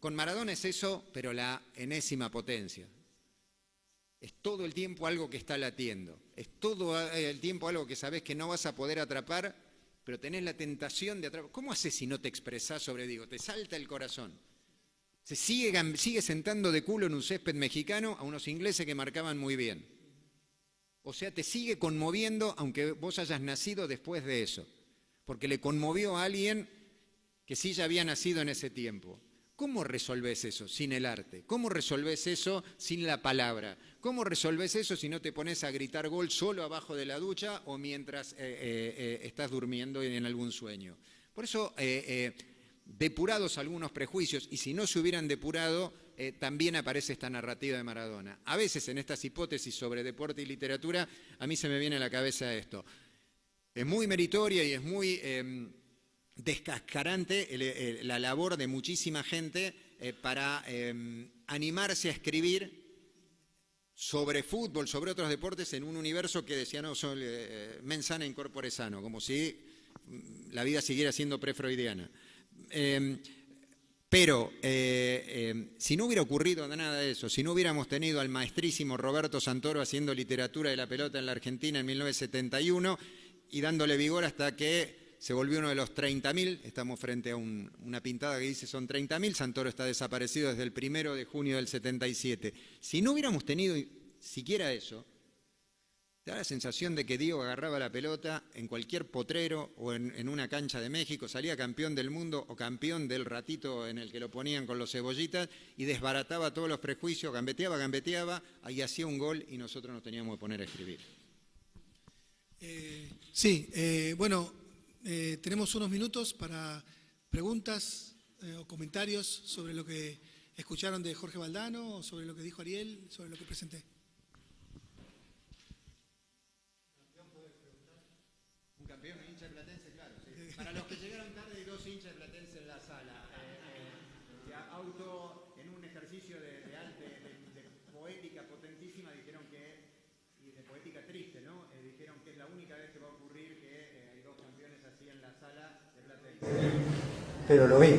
Con Maradona es eso, pero la enésima potencia. Es todo el tiempo algo que está latiendo, es todo el tiempo algo que sabés que no vas a poder atrapar, pero tenés la tentación de atrapar. ¿Cómo haces si no te expresás sobre Diego? Te salta el corazón. Se sigue sentando de culo en un césped mexicano a unos ingleses que marcaban muy bien. O sea, te sigue conmoviendo aunque vos hayas nacido después de eso, porque le conmovió a alguien que sí ya había nacido en ese tiempo. ¿Cómo resolvés eso sin el arte? ¿Cómo resolvés eso sin la palabra? ¿Cómo resolvés eso si no te pones a gritar gol solo abajo de la ducha o mientras estás durmiendo en algún sueño? Por eso, depurados algunos prejuicios, y si no se hubieran depurado, también aparece esta narrativa de Maradona. A veces en estas hipótesis sobre deporte y literatura, a mí se me viene a la cabeza esto. Es muy meritoria y es muy descascarante la labor de muchísima gente para animarse a escribir sobre fútbol, sobre otros deportes en un universo que decía, no, mens sana in corpore sano, como si la vida siguiera siendo prefreudiana. Pero si no hubiera ocurrido nada de eso, si no hubiéramos tenido al maestrísimo Roberto Santoro haciendo literatura de la pelota en la Argentina en 1971 y dándole vigor hasta que se volvió uno de los 30.000, estamos frente a una pintada que dice son 30.000, Santoro está desaparecido desde el 1 de junio del 77. Si no hubiéramos tenido siquiera eso, te da la sensación de que Diego agarraba la pelota en cualquier potrero o en una cancha de México, salía campeón del mundo o campeón del ratito en el que lo ponían con los cebollitas y desbarataba todos los prejuicios, gambeteaba, ahí hacía un gol y nosotros nos teníamos que poner a escribir. Bueno, tenemos unos minutos para preguntas o comentarios sobre lo que escucharon de Jorge Valdano, o sobre lo que dijo Ariel, sobre lo que presenté. dijeron que es la única vez que va a ocurrir que hay dos campeones así en la sala de Platense. Pero lo vi.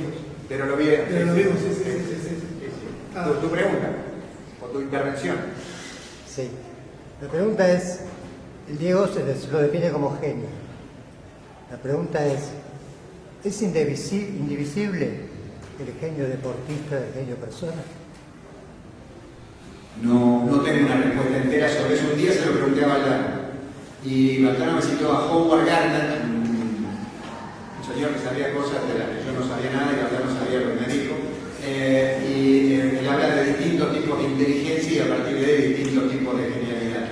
Pero lo vi. Pero lo vimos, sí. Tu pregunta o tu intervención. Sí. La pregunta es, el Diego lo define como genio. La pregunta ¿es indivisible el genio deportista del genio persona? No tengo una respuesta entera sobre eso. Un día se lo pregunté a Valdano. Y Valdano me citó a Howard Gardner, un señor que sabía cosas de las que yo no sabía nada y Valdano sabía lo que me dijo. Y él habla de distintos tipos de inteligencia y a partir de ahí distintos tipos de genialidad.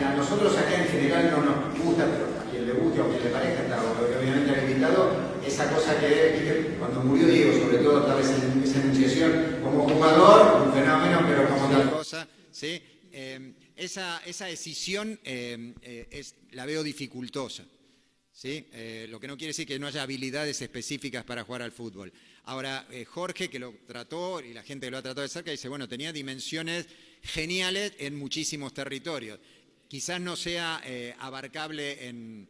A nosotros acá en general no nos gusta, pero a quien le guste o a quien le parezca, está obviamente al invitado, esa cosa que cuando murió Diego, sobre todo, estaba esa enunciación como jugador, un fenómeno, pero como tal cosa, ¿sí? Esa decisión la veo dificultosa. ¿Sí? Lo que no quiere decir que no haya habilidades específicas para jugar al fútbol. Ahora, Jorge, que lo trató, y la gente que lo ha tratado de cerca, dice, bueno, tenía dimensiones geniales en muchísimos territorios. Quizás no sea abarcable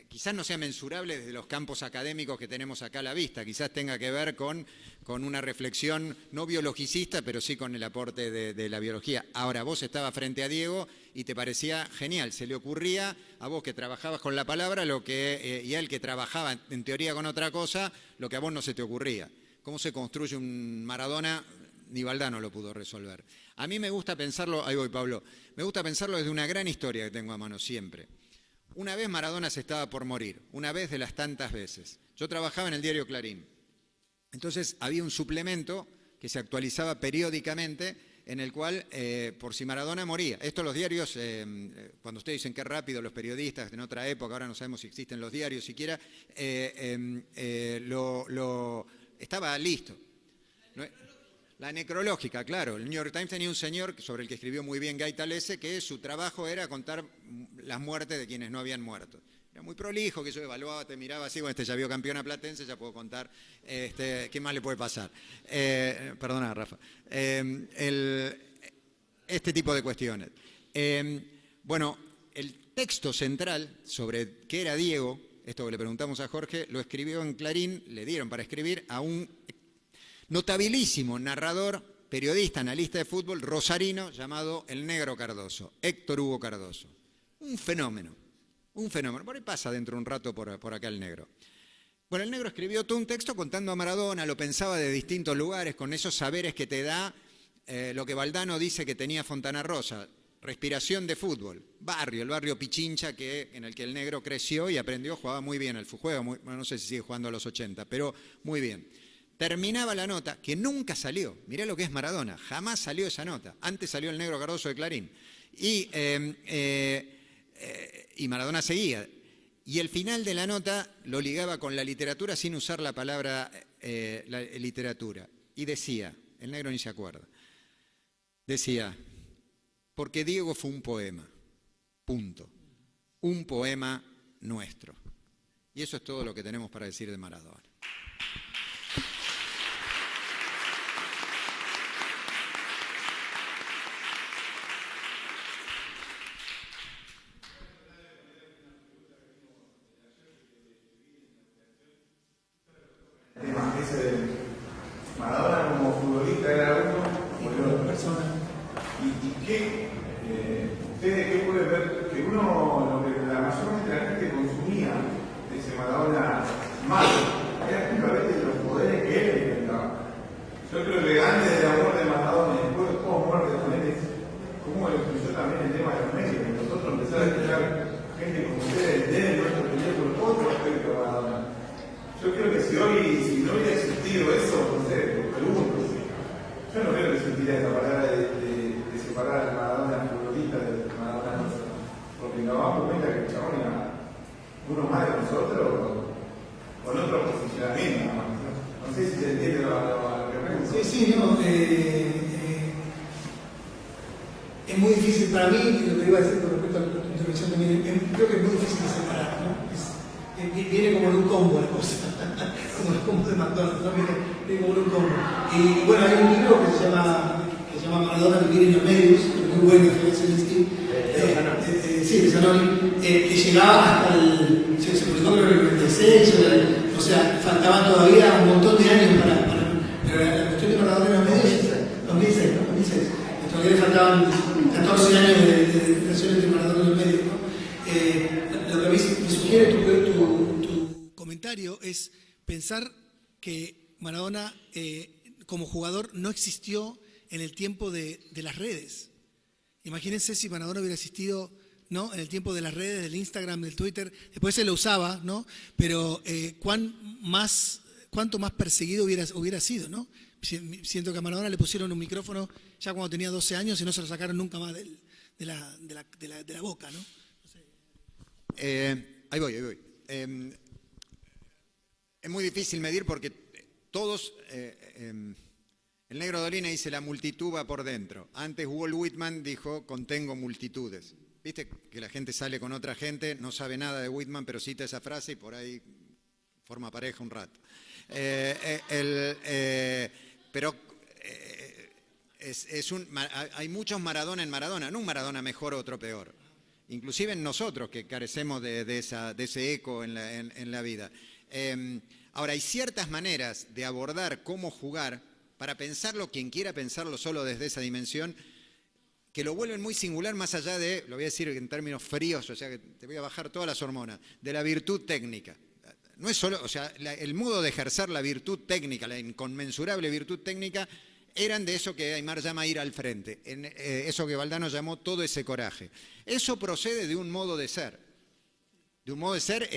quizás no sea mensurable desde los campos académicos que tenemos acá a la vista, quizás tenga que ver con una reflexión no biologicista, pero sí con el aporte de la biología. Ahora, vos estabas frente a Diego y te parecía genial, se le ocurría a vos que trabajabas con la palabra y a él que trabajaba en teoría con otra cosa, lo que a vos no se te ocurría. ¿Cómo se construye un Maradona? Ni Valdano lo pudo resolver. A mí me gusta pensarlo, ahí voy Pablo, me gusta pensarlo desde una gran historia que tengo a mano siempre. Una vez Maradona se estaba por morir, una vez de las tantas veces. Yo trabajaba en el diario Clarín. Entonces había un suplemento que se actualizaba periódicamente en el cual, por si Maradona moría, esto los diarios, cuando ustedes dicen qué rápido los periodistas en otra época, ahora no sabemos si existen los diarios siquiera, estaba listo. La necrológica, claro. El New York Times tenía un señor sobre el que escribió muy bien Guy Talese, que su trabajo era contar las muertes de quienes no habían muerto. Era muy prolijo, que yo evaluaba, te miraba así, bueno, ya vio campeona platense, ya puedo contar, ¿qué más le puede pasar? Perdona, Rafa. Este tipo de cuestiones. Bueno, el texto central sobre qué era Diego, esto que le preguntamos a Jorge, lo escribió en Clarín, le dieron para escribir a un notabilísimo narrador, periodista, analista de fútbol, rosarino, llamado el Negro Cardoso, Héctor Hugo Cardoso. Un fenómeno. Por ahí pasa dentro de un rato por acá el Negro. Bueno, el Negro escribió todo un texto contando a Maradona, lo pensaba de distintos lugares, con esos saberes que te da lo que Valdano dice que tenía Fontana Rosa, respiración de fútbol, el barrio Pichincha en el que el Negro creció y aprendió, jugaba muy bien al fútbol, no sé si sigue jugando a los 80, pero muy bien. Terminaba la nota, que nunca salió. Mirá lo que es Maradona, jamás salió esa nota. Antes salió el Negro Cardoso de Clarín. Y Maradona seguía. Y el final de la nota lo ligaba con la literatura sin usar la palabra literatura. Y decía, el Negro ni se acuerda, decía, porque Diego fue un poema, punto. Un poema nuestro. Y eso es todo lo que tenemos para decir de Maradona. Maradona como futbolista era uno, como persona. ¿Y qué? ¿Ustedes qué pueden ver? Que lo que la mayor parte de la gente consumía de ese Maradona malo era justamente los poderes que él inventaba. Yo creo que antes del amor de Maradona y después de cómo muerte con él es cómo influyó también el tema de los medios. Nosotros empezamos a escuchar gente como ustedes desde nuestro teléfono otro aspecto de Maradona. Yo creo que si no hubiera existido eso, no sé, lo pregunto. Yo no creo que existiera esa palabra de separar a Maradona futbolista de Maradona nuestro. Porque nos damos cuenta que el chabón era uno más de nosotros con otro posicionamiento. No sé si se entiende lo que pregunto. Sí, no. Es muy difícil para mí, lo que iba a decir con respecto a tu intervención también, creo que es muy difícil de separar, ¿no? Viene como en un combo la cosa, como el combo de McDonald's, ¿no? Viene como en un combo. Y bueno, hay un libro que se llama Maradona vivir en los medios, muy bueno, de sí, de Zanoli, que llegaba hasta se publicó creo que el 96, o sea, faltaban todavía un montón de años pero la cuestión de Maradona en los medios, 2006, ¿no? 2006. Todavía le faltaban 14 años de relación entre Maradona y los medios, ¿no? Lo que a mí me sugiere tu comentario es pensar que Maradona como jugador no existió en el tiempo de las redes. Imagínense si Maradona hubiera existido, ¿no?, en el tiempo de las redes, del Instagram, del Twitter. Después se lo usaba, ¿no? Pero cuánto más perseguido hubiera sido, ¿no? Siento que a Maradona le pusieron un micrófono ya cuando tenía 12 años y no se lo sacaron nunca más de la boca, ¿no? Ahí voy. Es muy difícil medir porque todos... el negro Dolina dice la multitud va por dentro. Antes Walt Whitman dijo contengo multitudes. Viste que la gente sale con otra gente, no sabe nada de Whitman, pero cita esa frase y por ahí forma pareja un rato. Pero hay muchos Maradona en Maradona, no un Maradona mejor o otro peor. Inclusive en nosotros que carecemos de ese eco en la vida. Ahora, hay ciertas maneras de abordar cómo jugar para pensarlo, quien quiera pensarlo solo desde esa dimensión, que lo vuelven muy singular más allá de, lo voy a decir en términos fríos, o sea que te voy a bajar todas las hormonas, de la virtud técnica. No es solo, o sea, el modo de ejercer la virtud técnica, la inconmensurable virtud técnica, eran de eso que Aimar llama ir al frente, eso que Valdano llamó todo ese coraje. Eso procede de un modo de ser. De un modo de ser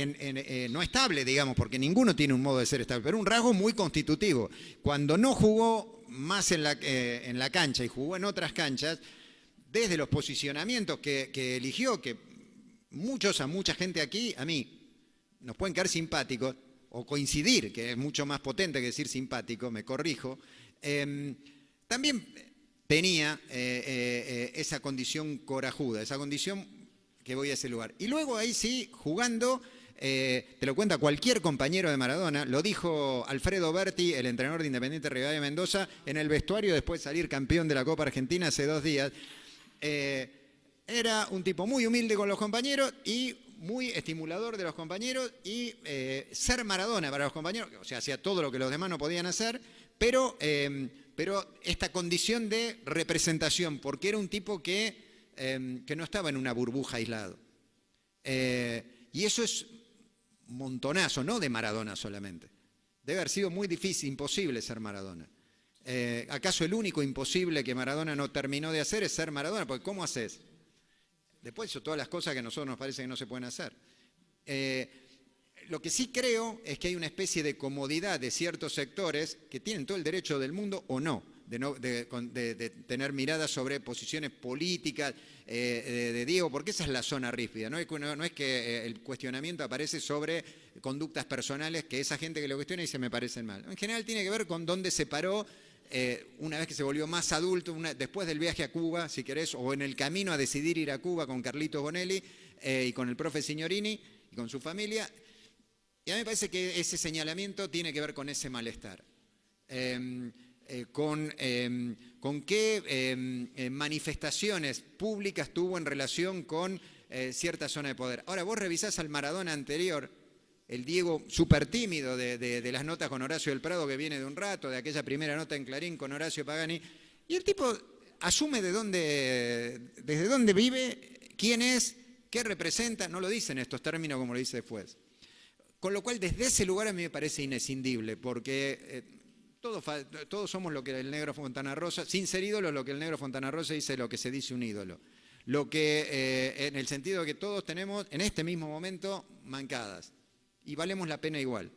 no estable, digamos, porque ninguno tiene un modo de ser estable, pero un rasgo muy constitutivo. Cuando no jugó más en la cancha y jugó en otras canchas, desde los posicionamientos que eligió, que a mucha gente aquí, a mí, nos pueden caer simpáticos, o coincidir, que es mucho más potente que decir simpático, me corrijo, también tenía esa condición corajuda, esa condición que voy a ese lugar. Y luego ahí sí, jugando, te lo cuenta cualquier compañero de Maradona, lo dijo Alfredo Berti, el entrenador de Independiente Rivadavia de Mendoza, en el vestuario después de salir campeón de la Copa Argentina hace 2 días. Era un tipo muy humilde con los compañeros y muy estimulador de los compañeros y ser Maradona para los compañeros, o sea, hacía todo lo que los demás no podían hacer, pero esta condición de representación, porque era un tipo que no estaba en una burbuja aislado. Y eso es un montonazo, no de Maradona solamente. Debe haber sido muy difícil, imposible ser Maradona. ¿Acaso el único imposible que Maradona no terminó de hacer es ser Maradona? Porque ¿cómo haces? Después hizo todas las cosas que a nosotros nos parece que no se pueden hacer. Lo que sí creo es que hay una especie de comodidad de ciertos sectores que tienen todo el derecho del mundo o no, de tener miradas sobre posiciones políticas de Diego, porque esa es la zona ríspida. No es que el cuestionamiento aparece sobre conductas personales que esa gente que lo cuestiona dice me parecen mal. En general tiene que ver con dónde se paró una vez que se volvió más adulto, después del viaje a Cuba, si querés, o en el camino a decidir ir a Cuba con Carlitos Bonelli y con el profe Signorini y con su familia. Y a mí me parece que ese señalamiento tiene que ver con ese malestar. Con qué manifestaciones públicas tuvo en relación con cierta zona de poder. Ahora, vos revisás al Maradona anterior, el Diego súper tímido de las notas con Horacio del Prado, que viene de un rato, de aquella primera nota en Clarín con Horacio Pagani, y el tipo asume desde dónde vive, quién es, qué representa, no lo dice en estos términos como lo dice después. Con lo cual, desde ese lugar a mí me parece inescindible, porque todos somos lo que el negro Fontana Rosa, sin ser ídolo, lo que el negro Fontana Rosa dice lo que se dice un ídolo. Lo que, en el sentido de que todos tenemos en este mismo momento mancadas y valemos la pena igual.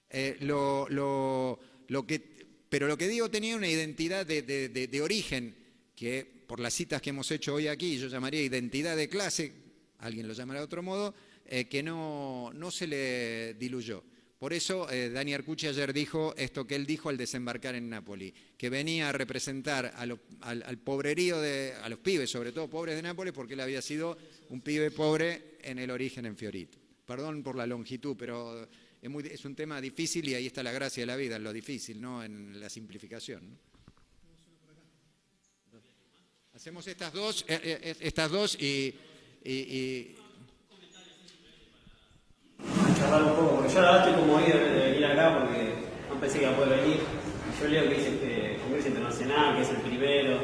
Pero lo que Diego tenía una identidad de origen que, por las citas que hemos hecho hoy aquí, yo llamaría identidad de clase, alguien lo llamará de otro modo, que no se le diluyó. Por eso Dani Arcucci ayer dijo esto que él dijo al desembarcar en Nápoli, que venía a representar al pobrerío a los pibes, sobre todo pobres de Nápoles, porque él había sido un pibe pobre en el origen en Fiorito. Perdón por la longitud, pero es un tema difícil y ahí está la gracia de la vida, en lo difícil, no en la simplificación, ¿no? Hacemos estas dos y charlar un poco, porque yo la verdad estoy como oído de venir acá porque no pensé que iba a poder venir. Y yo leo que dice que Congreso Internacional, que es el primero.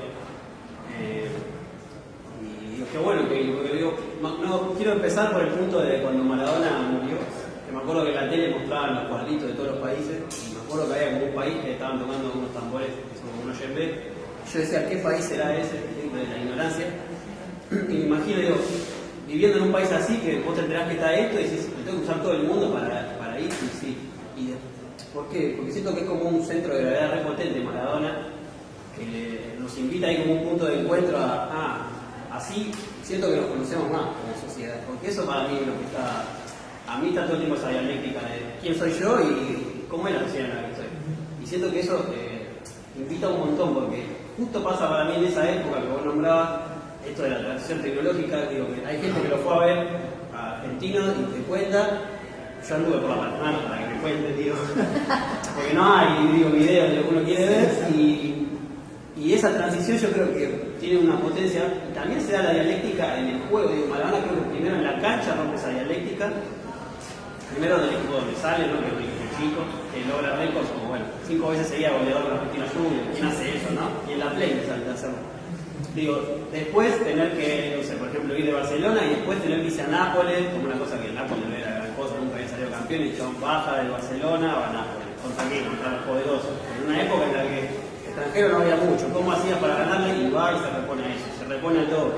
Y digo, qué bueno que porque digo, no quiero empezar por el punto de cuando Maradona murió, que me acuerdo que en la tele mostraban los cuadritos de todos los países, y me acuerdo que había como un país que estaban tocando unos tambores, que son como unos yembe. Yo decía, ¿qué país será ese? De la ignorancia. Y me imagino, digo, viviendo en un país así, que vos te enterás que está esto y decís, me tengo que usar todo el mundo para ir, y sí. ¿Por qué? Porque siento que es como un centro de gravedad re potente Maradona, que nos invita ahí como un punto de encuentro así siento que nos conocemos más como sociedad, porque eso para mí es lo que está, a mí está todo el tiempo esa dialéctica de quién soy yo y cómo es la sociedad en la que estoy. Y siento que eso invita un montón, porque justo pasa para mí en esa época que vos nombrabas, esto de la transición tecnológica, digo que hay gente que lo fue a ver a argentinos y te cuenta, yo anduve por la patronal para que me cuenten, digo, porque no hay, digo, videos de lo que uno quiere ver, y esa transición yo creo que tiene una potencia, y también se da la dialéctica en el juego, digo, Maradona creo que primero en la cancha rompe esa dialéctica, primero del equipo donde sale, ¿no? Que es un equipo chico, que logra récords, como bueno, 5 veces seguía goleador con Argentina Juniors, ¿quién hace eso, no? Y en la Play me sale a hacerlo. Digo, después tener que, no sé, por ejemplo, ir de Barcelona y después tener que irse a Nápoles, como una cosa que el Nápoles no era gran cosa, nunca había salido campeón, y John baja del Barcelona, va a Nápoles, contra quién, contra los poderosos. En una época en la que extranjero no había mucho, ¿cómo hacía para ganarle? Y va y se repone a eso, se repone al todo.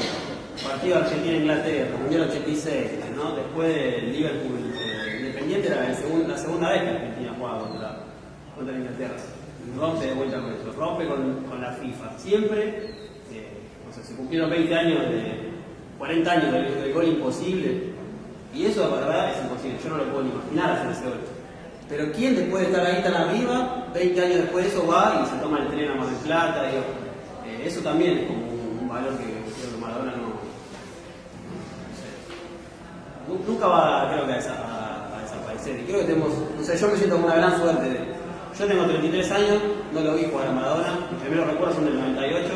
Partido Argentina-Inglaterra, Mundial 86, ¿no? Después del Liverpool Independiente era la segunda vez que Argentina jugaba contra Inglaterra. Y rompe de vuelta con eso, rompe con la FIFA. Siempre, no sé, se cumplieron 40 años del gol imposible. Y eso, la verdad, es imposible. Yo no lo puedo ni imaginar hacer ese gol. Pero ¿quién después de estar ahí tan arriba, 20 años después de eso va y se toma el tren a Mar del Plata? Digo, eso también es como un valor que creo que Maradona no sé, nunca va, creo que a desaparecer. Y creo que tenemos, no sé, yo me siento con una gran suerte. Yo tengo 33 años, no lo vi jugar a Maradona. Mis primeros recuerdos son del 98,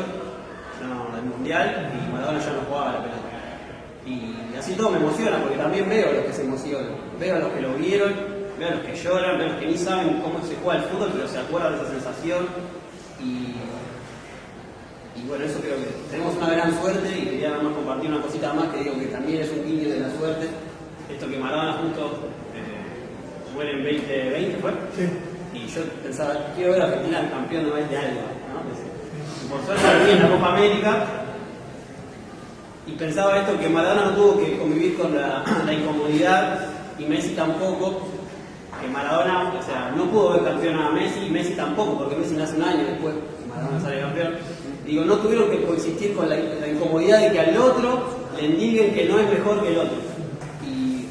del Mundial, y Maradona ya no jugaba a la pelota. Y así todo me emociona, porque también veo a los que se emocionan, veo a los que lo vieron, veo a los que lloran, veo a los que ni saben cómo se juega el fútbol, pero se acuerdan de esa sensación. Y bueno, eso creo que tenemos una gran suerte, y quería nada más compartir una cosita más que digo que también es un guiño de la suerte. Esto que Maradona justo muere en 2020, ¿fue? Sí. Y yo pensaba, quiero ver a Argentina campeón de algo, ¿no? Y por suerte lo vi en la Copa América, y pensaba esto, que Maradona no tuvo que convivir con la incomodidad, y Messi tampoco, que Maradona, o sea, no pudo ver campeón a Messi, y Messi tampoco, porque Messi nace un año después, Maradona sale campeón. Digo, no tuvieron que coexistir con la incomodidad de que al otro le indiguen que no es mejor que el otro. Y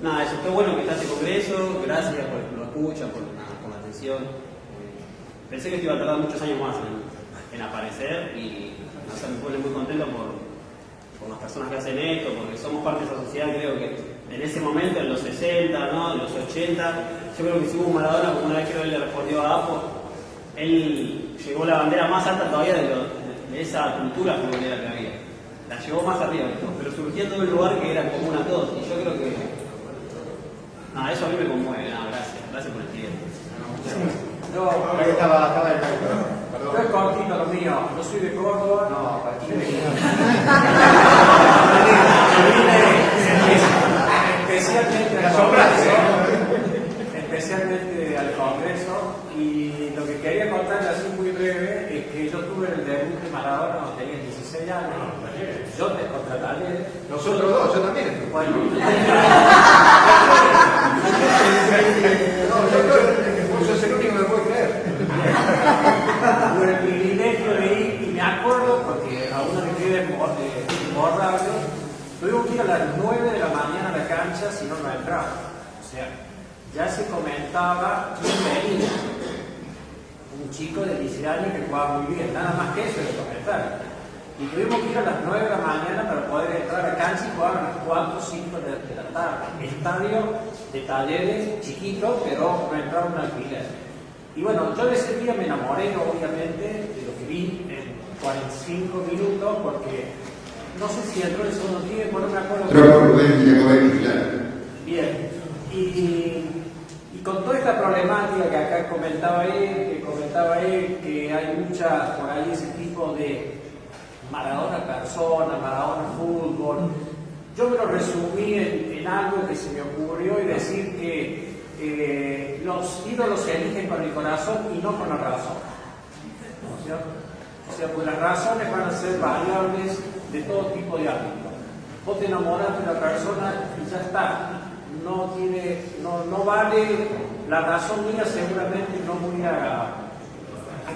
nada, eso, qué bueno que está este congreso, gracias por la escucha, por la atención. Pensé que esto iba a tardar muchos años más en aparecer, y o sea, me pone muy contento por las personas que hacen esto, porque somos parte de esa sociedad. Creo que en ese momento, en los 60, ¿no? En los 80, yo creo que si hubo Maradona, como una vez que él le respondió a Apo, él llevó la bandera más alta todavía de esa cultura futbolera que había. La llevó más arriba de todo, pero surgiendo de un lugar que era común a todos. Y yo creo que nada, eso a mí me conmueve. Gracias por el tiempo. Ahí estaba el Yo es cortito lo mío, no soy de Córdoba, no, especialmente al Congreso, y lo que quería contarles así muy breve es que yo tuve el debut de Maradona cuando tenía 16 años, yo te contrataré. Nosotros dos, yo también. Bueno, yo soy el único que me puede creer. tuve el privilegio de ir, y me acuerdo, porque a uno le queda borrable, tuvimos que ir a las 9 de la mañana a la cancha, si no entraba. O sea, ya se comentaba quién venía. Un chico de 16 años que jugaba muy bien, nada más que eso de comentar. Y tuvimos que ir a las 9 de la mañana para poder entrar a la cancha, y jugar a las 4 o 5 de la tarde. Estadio de Talleres, chiquito, pero no entraba un alquiler. Y bueno, yo de ese día me enamoré, obviamente, de lo que vi en 45 minutos, porque no sé si entró en el segundo tiempo, no me acuerdo. Entró por Rubén Giacobelli, claro. Bien, y con toda esta problemática que acá comentaba él, que hay mucha, por ahí ese tipo de Maradona persona, Maradona fútbol, yo me lo resumí en algo que se me ocurrió y decir que los ídolos se eligen con el corazón y no con la razón, ¿no es cierto? O sea, pues las razones van a ser variables de todo tipo de ámbitos. Vos te enamorás de la persona y ya está. No vale, la razón mía seguramente no voy a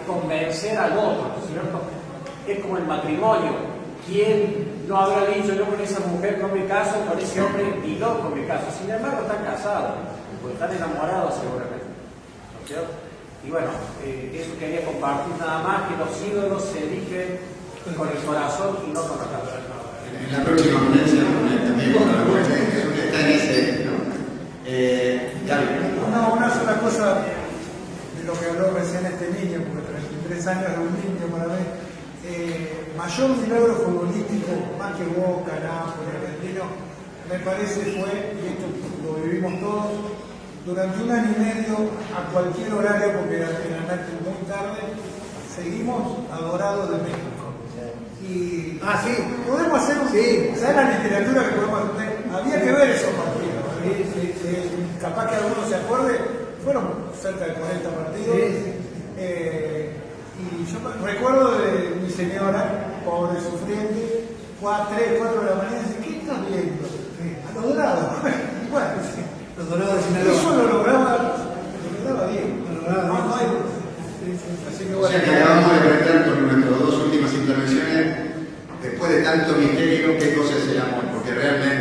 convencer al otro, ¿cierto? Es como el matrimonio. ¿Quién no habrá dicho yo con esa mujer no me caso, con ese hombre ni loco me caso? Sin embargo están casados, porque están enamorados seguramente, ¿no es cierto? Y bueno, eso quería compartir nada más, que los ídolos se eligen con el corazón y no con la razón. En la próxima ponencia también está en ese, ¿no? Una sola cosa de lo que habló recién este niño, porque 33 años de un niño para mí. Mayor milagro futbolístico, más que Boca, Nápoles, Argentino, me parece fue, y esto lo vivimos todos, durante 1 año y medio, a cualquier horario, porque era muy tarde, seguimos adorados de México. Y sí. podemos hacer ¿sabes la literatura que podemos hacer? Había que ver esos partidos. Capaz que alguno se acuerde, fueron cerca de 40 partidos. Y yo me recuerdo de mi señora, pobre sufriente, 3, 4 de la mañana, y dice, ¿qué estás viendo? A los dorados. Y bueno, Los Dorados de Sinaloa. eso lo lograba bien. No hay. Así que O bueno. sea que acabamos de conectar con nuestras dos últimas intervenciones. Después de tanto misterio, ¿qué cosa es el amor? Porque realmente